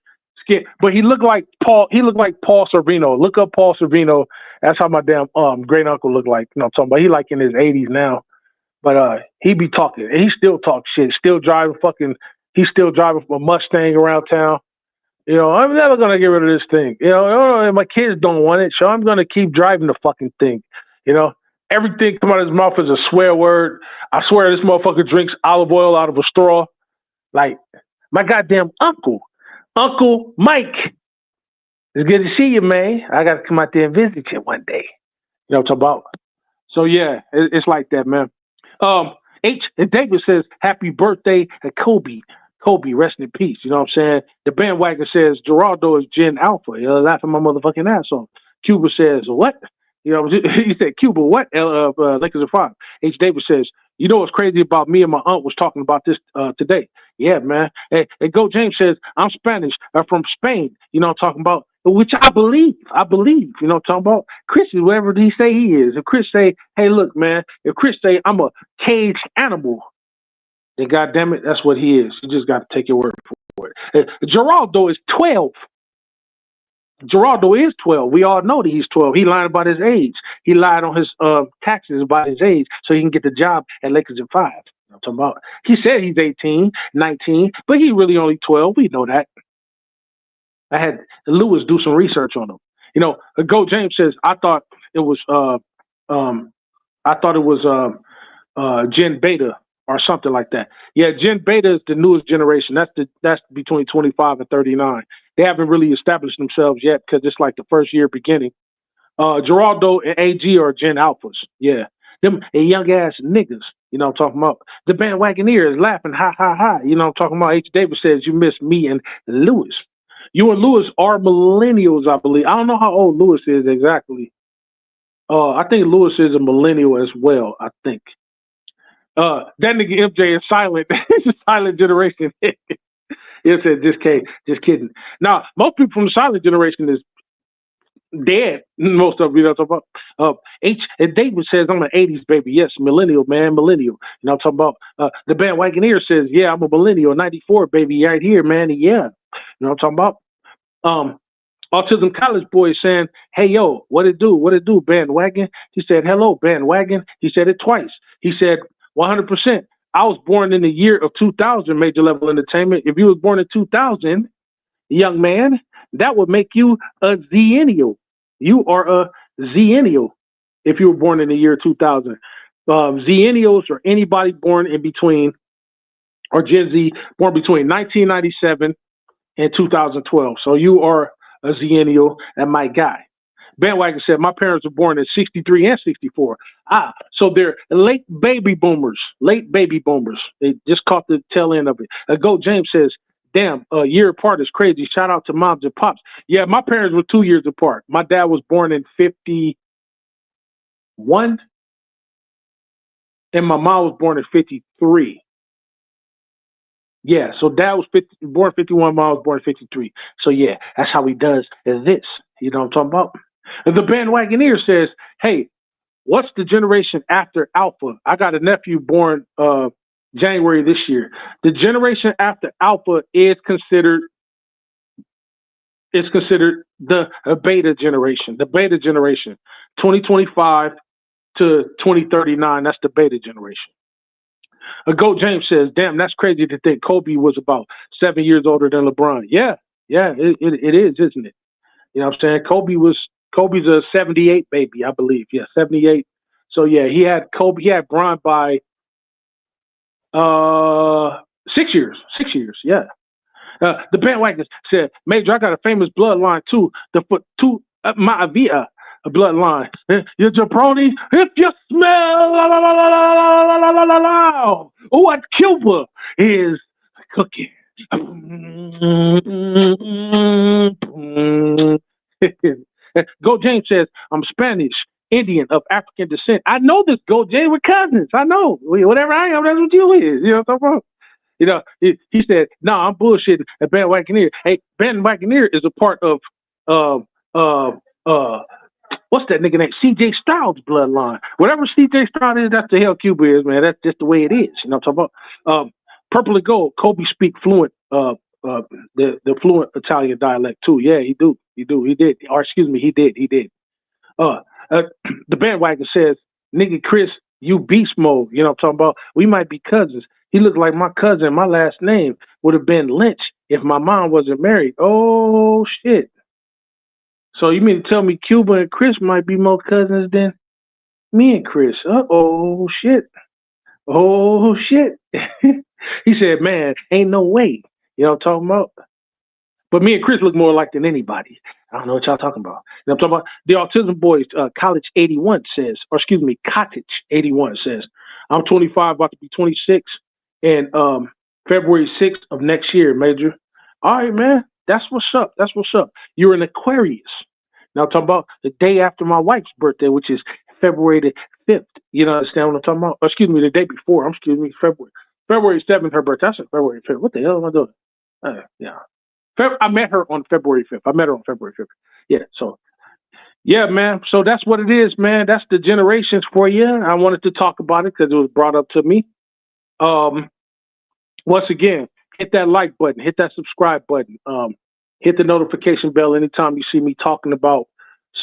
skin, but he looked like Paul. He looked like Paul Sorvino. Look up Paul Sorvino. That's how my damn great uncle looked like. You know what I'm talking about? He like in his 80s now, but he be talking. And he still talks shit. Still driving fucking. He's still driving a Mustang around town. You know, I'm never gonna get rid of this thing. You know, my kids don't want it, so I'm gonna keep driving the fucking thing. You know, everything come out of his mouth is a swear word. I swear this motherfucker drinks olive oil out of a straw. Like my goddamn uncle, Uncle Mike. It's good to see you, man. I gotta come out there and visit you one day. You know what I'm talking about? So yeah, it's like that, man. H and David says, "Happy birthday, Kobe." Kobe, rest in peace. You know what I'm saying? The bandwagon says Geraldo is Gen Alpha. You know, laughing my motherfucking ass off. Cuba says, what? You know, he said, Cuba, what? Lakers are 5. H. Davis says, you know what's crazy about me and my aunt was talking about this today? Yeah, man. Hey, Go James says, I'm Spanish. I'm from Spain. You know what I'm talking about? Which I believe. You know what I'm talking about? Chris is whatever he say he is. If Chris say, hey, look, man. If Chris say, I'm a caged animal, then goddamn it, that's what he is. You just got to take your word for it. Geraldo is 12. Geraldo is 12. We all know that he's 12. He lied about his age. He lied on his taxes about his age so he can get the job at Lakers in 5. You know what I'm talking about? He said he's 18, 19, but he's really only 12. We know that. I had Lewis do some research on him. You know, Go James says, I thought it was Gen Beta or something like that. Yeah, Gen Beta is the newest generation. That's between 25 and 39. They haven't really established themselves yet because it's like the first year beginning. Geraldo and AG are Gen Alphas. Yeah. Them young ass niggas. You know what I'm talking about? The bandwagoneer is laughing, ha, ha, ha. You know what I'm talking about? H. Davis says, you miss me and Lewis. You and Lewis are millennials, I believe. I don't know how old Lewis is exactly. I think Lewis is a millennial as well, I think. That nigga MJ is silent. It's a silent generation. He said, just kidding. Now, most people from the silent generation is dead. Most of them, you know what I'm talking about? H. And David says, I'm an 80s baby. Yes, millennial, man, millennial. You know what I'm talking about? The bandwagoneer says, yeah, I'm a millennial, 94 baby, right here, man. Yeah. You know what I'm talking about? Autism College Boy saying, hey, yo, what it do, bandwagon? He said, hello, bandwagon. He said it twice. He said, 100%. I was born in the year of 2000, Major Level Entertainment. If you was born in 2000, young man, that would make you a Zennial. You are a Zennial if you were born in the year 2000. Zennials are anybody born in between, or Gen Z, born between 1997 and 2012. So you are a Zennial and my guy. Bandwagon said, my parents were born in 63 and 64. So they're late baby boomers. They just caught the tail end of it. Go James says, damn, a year apart is crazy. Shout out to moms and pops. Yeah, my parents were 2 years apart. My dad was born in 51, and my mom was born in 53. Yeah, so dad was born 51, mom was born 53. So yeah, that's how he does this. You know what I'm talking about? And the bandwagoneer says, hey, what's the generation after Alpha? I got a nephew born January this year. The generation after Alpha is considered the beta generation. The beta generation, 2025 to 2039. That's the beta generation. Go James says, damn, that's crazy to think Kobe was about 7 years older than LeBron. Yeah, it is, isn't it? You know what I'm saying? Kobe's a 78 baby, I believe. Yeah, 78. So yeah, he had Bron by 6 years. 6 years, yeah. The bandwagon said, Major, I got a famous bloodline too. My Avia bloodline. You're jabroni. If you smell what Cuba is cooking. Go James says, I'm Spanish, Indian, of African descent. I know this, Go James, we're cousins. I know. Whatever I am, that's what you is. You know what I'm talking about? You know, he said, no, I'm bullshitting. And bandwagoneer. Hey, bandwagoneer is a part of what's that nigga name? CJ Stroud's bloodline. Whatever CJ Stroud is, that's the hell Cuba is, man. That's just the way it is. You know what I'm talking about? Purple and gold, Kobe speak fluent the fluent Italian dialect too. Yeah, he did. Or excuse me, he did. Uh, uh the bandwagon says, nigga Chris, you beast mode. You know what I'm talking about? We might be cousins. He looked like my cousin. My last name would have been Lynch if my mom wasn't married. Oh shit. So you mean to tell me Cuba and Chris might be more cousins than me and Chris? Oh shit. Oh shit. He said, man, ain't no way. You know what I'm talking about? But me and Chris look more alike than anybody. I don't know what y'all talking about. You know what I'm talking about? The Autism Boys, College 81 says, or excuse me, Cottage 81 says, I'm 25, about to be 26, and February 6th of next year, Major. All right, man. That's what's up. That's what's up. You're an Aquarius. Now I'm talking about the day after my wife's birthday, which is February the 5th. You know, understand what I'm talking about? Or excuse me, the day before. February 7th, her birthday. I said February 5th. What the hell am I doing? Yeah. I met her on February 5th. Yeah, so, yeah, man. So that's what it is, man. That's the generations for you. I wanted to talk about it because it was brought up to me. Once again, hit that like button. Hit that subscribe button. Hit the notification bell anytime you see me talking about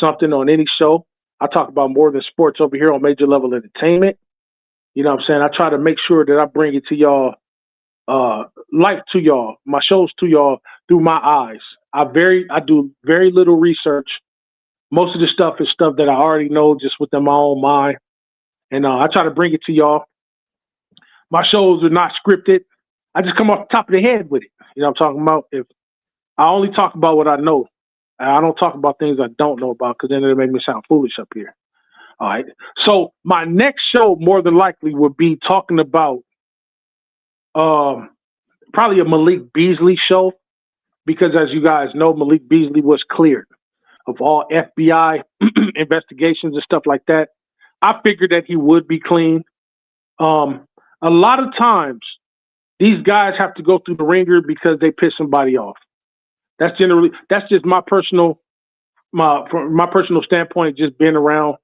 something on any show. I talk about more than sports over here on Major Level Entertainment. You know what I'm saying? I try to make sure that I bring it to y'all, life to y'all, my shows to y'all through my eyes. I do very little research. Most of the stuff is stuff that I already know just within my own mind. And I try to bring it to y'all. My shows are not scripted. I just come off the top of the head with it. You know what I'm talking about? If I only talk about what I know. I don't talk about things I don't know about because then it'll make me sound foolish up here. All right. So my next show more than likely would be talking about probably a Malik Beasley show, because as you guys know, Malik Beasley was cleared of all FBI investigations and stuff like that. I figured that he would be clean. A lot of times these guys have to go through the ringer because they piss somebody off. That's just my personal standpoint, just being around,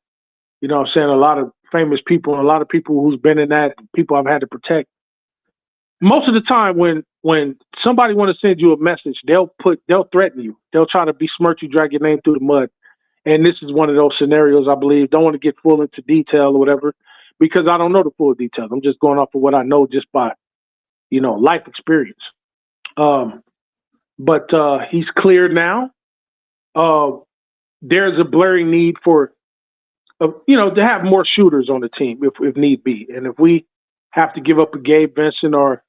you know what I'm saying, a lot of famous people and a lot of people who's been in that, people I've had to protect. Most of the time when somebody want to send you a message, they'll threaten you. They'll try to besmirch you, drag your name through the mud. And this is one of those scenarios, I believe. Don't want to get full into detail or whatever, because I don't know the full details. I'm just going off of what I know just by, you know, life experience. But he's cleared now. There's a blaring need for, to have more shooters on the team if need be. And if we have to give up a Gabe Vincent or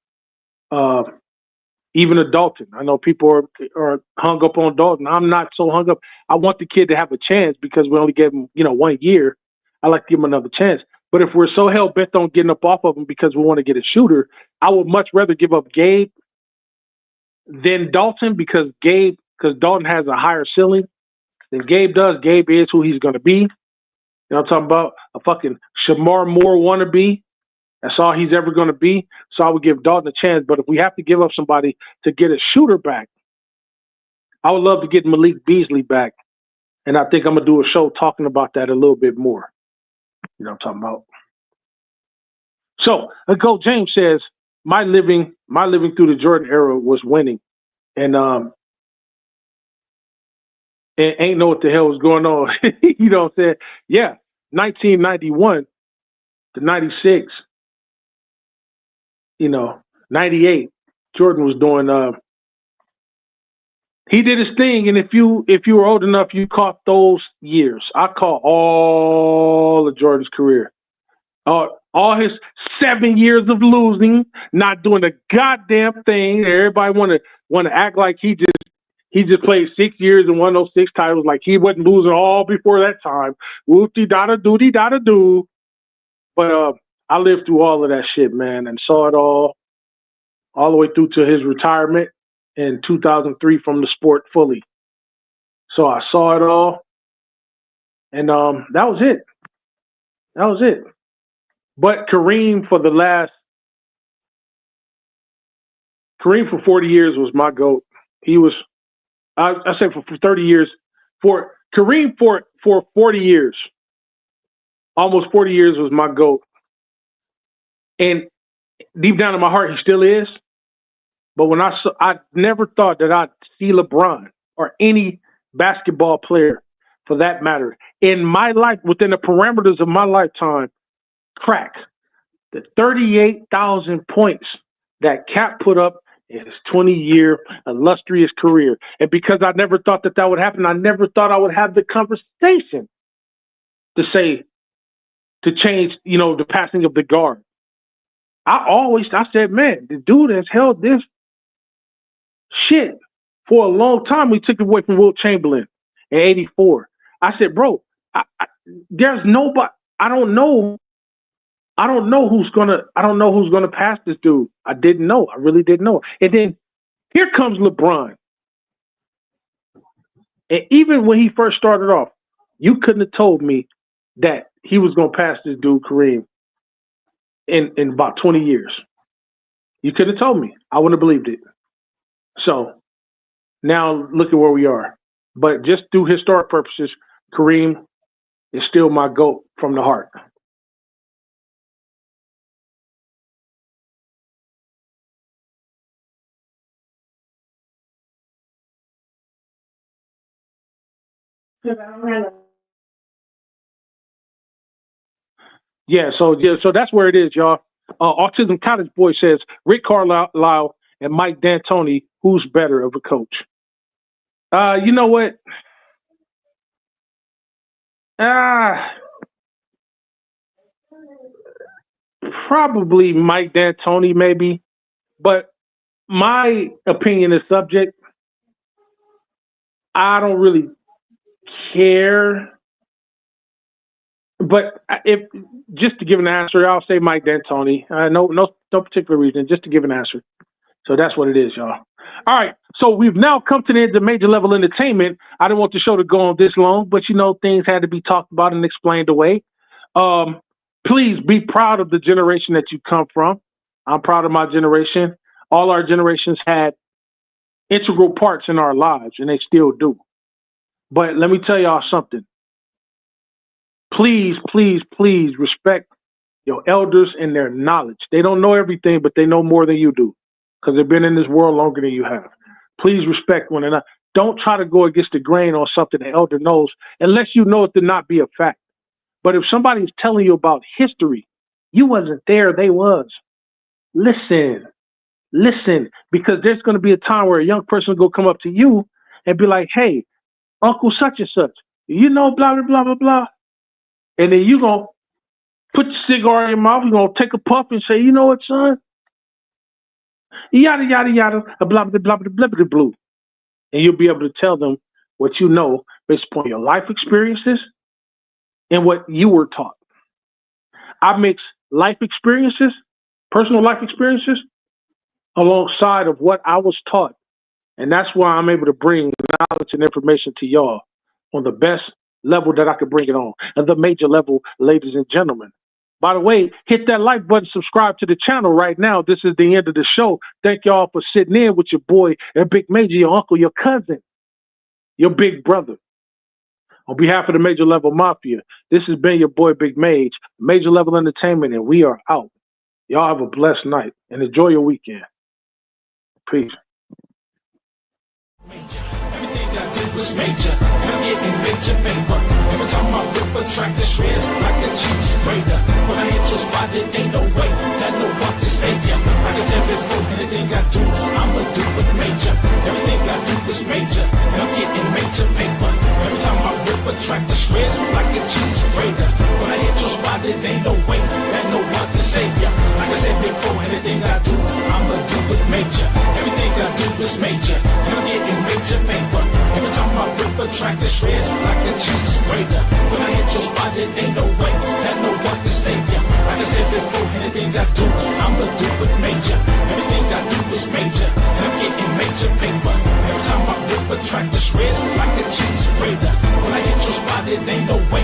even a Dalton. I know people are hung up on Dalton. I'm not so hung up. I want the kid to have a chance because we only gave him, 1 year. I like to give him another chance. But if we're so hell-bent on getting up off of him because we want to get a shooter, I would much rather give up Gabe than Dalton because Dalton has a higher ceiling than Gabe does. Gabe is who he's going to be. You know what I'm talking about? A fucking Shamar Moore wannabe. That's all he's ever going to be. So I would give Dalton a chance. But if we have to give up somebody to get a shooter back, I would love to get Malik Beasley back. And I think I'm going to do a show talking about that a little bit more. You know what I'm talking about? So, Go James says, my living through the Jordan era was winning. And ain't know what the hell was going on. You know what I'm saying? Yeah, 1991 to 96. 98, Jordan was doing, he did his thing. And if you were old enough, you caught those years. I caught all of Jordan's career. All his 7 years of losing, not doing a goddamn thing. Everybody want to act like he just played 6 years and won those 6 titles like he wasn't losing all before that time. Whoop-de-da-da-doo-de-da-da-doo. But I lived through all of that shit, man, and saw it all the way through to his retirement in 2003 from the sport fully. So I saw it all, and that was it. That was it. But Kareem for 40 years was my GOAT. He was, I said for 30 years, for Kareem for 40 years, almost 40 years was my GOAT. And deep down in my heart, he still is. But when I never thought that I'd see LeBron or any basketball player, for that matter, in my life, within the parameters of my lifetime, crack the 38,000 points that Cap put up in his 20-year illustrious career. And because I never thought that would happen, I never thought I would have the conversation to say, to change, the passing of the guard. I said, man, the dude has held this shit for a long time. We took it away from Wilt Chamberlain in '84. I said, bro, there's nobody. I don't know who's gonna pass this dude. I didn't know. I really didn't know. And then here comes LeBron. And even when he first started off, you couldn't have told me that he was gonna pass this dude Kareem in about 20 years. You couldn't have told me. I wouldn't have believed it. So now look at where we are. But just through historic purposes, Kareem is still my GOAT from the heart. Yeah, so that's where it is, y'all. Autism Cottage Boy says Rick Carlisle and Mike D'Antoni, who's better of a coach? You know what? Probably Mike D'Antoni, maybe. But my opinion is subject. I don't really care. But if just to give an answer, I'll say Mike D'Antoni. No particular reason, just to give an answer. So that's what it is, y'all. All right. So we've now come to the end of Major Level Entertainment. I didn't want the show to go on this long, but things had to be talked about and explained away. Please be proud of the generation that you come from. I'm proud of my generation. All our generations had integral parts in our lives, and they still do. But let me tell y'all something. Please, please, please respect your elders and their knowledge. They don't know everything, but they know more than you do because they've been in this world longer than you have. Please respect one another. Don't try to go against the grain on something the elder knows unless you know it to not be a fact. But if somebody's telling you about history, you wasn't there, they was. Listen, because there's going to be a time where a young person will come up to you and be like, hey, Uncle such and such, blah, blah, blah, blah, blah. And then you're going to put your cigar in your mouth, you're going to take a puff and say, you know what, son? Yada, yada, yada, blah, blah, blah, blah, blah, blah, blah. And you'll be able to tell them what you know based upon your life experiences and what you were taught. I mix life experiences, personal life experiences, alongside of what I was taught. And that's why I'm able to bring knowledge and information to y'all on the best level that I could bring it on. And the major level, ladies and gentlemen. By the way, hit that like button, subscribe to the channel right now. This is the end of the show. Thank y'all for sitting in with your boy and Big Major, your uncle, your cousin, your big brother. On behalf of the Major Level Mafia, this has been your boy Big Mage, Major Level Entertainment, and we are out. Y'all have a blessed night and enjoy your weekend. Peace. Everything I do is major, and I'm getting major paper. Every time I rip a track, the shreds like a cheese grater. When I hit your spot, it ain't no way that no one can save ya. Like I said before, anything I do, I'ma do it major. Everything I do is major, and I'm getting major paper. Every time I rip a track, the shreds like a cheese grater. When I hit your spot, it ain't no way that no one can save ya. Like I said before, anything I do, I'ma do it major. Everything I do is major, and I'm getting major paper. Every time I rip a track, the shreds like a cheese grater. When I hit your spot, it ain't no way that no one can save ya. Like I said before, anything I do, I'ma do it major. Everything I do is major, and I'm getting major paper. Every time I rip a track, the shreds like a cheese grater. When I hit your spot, it ain't no way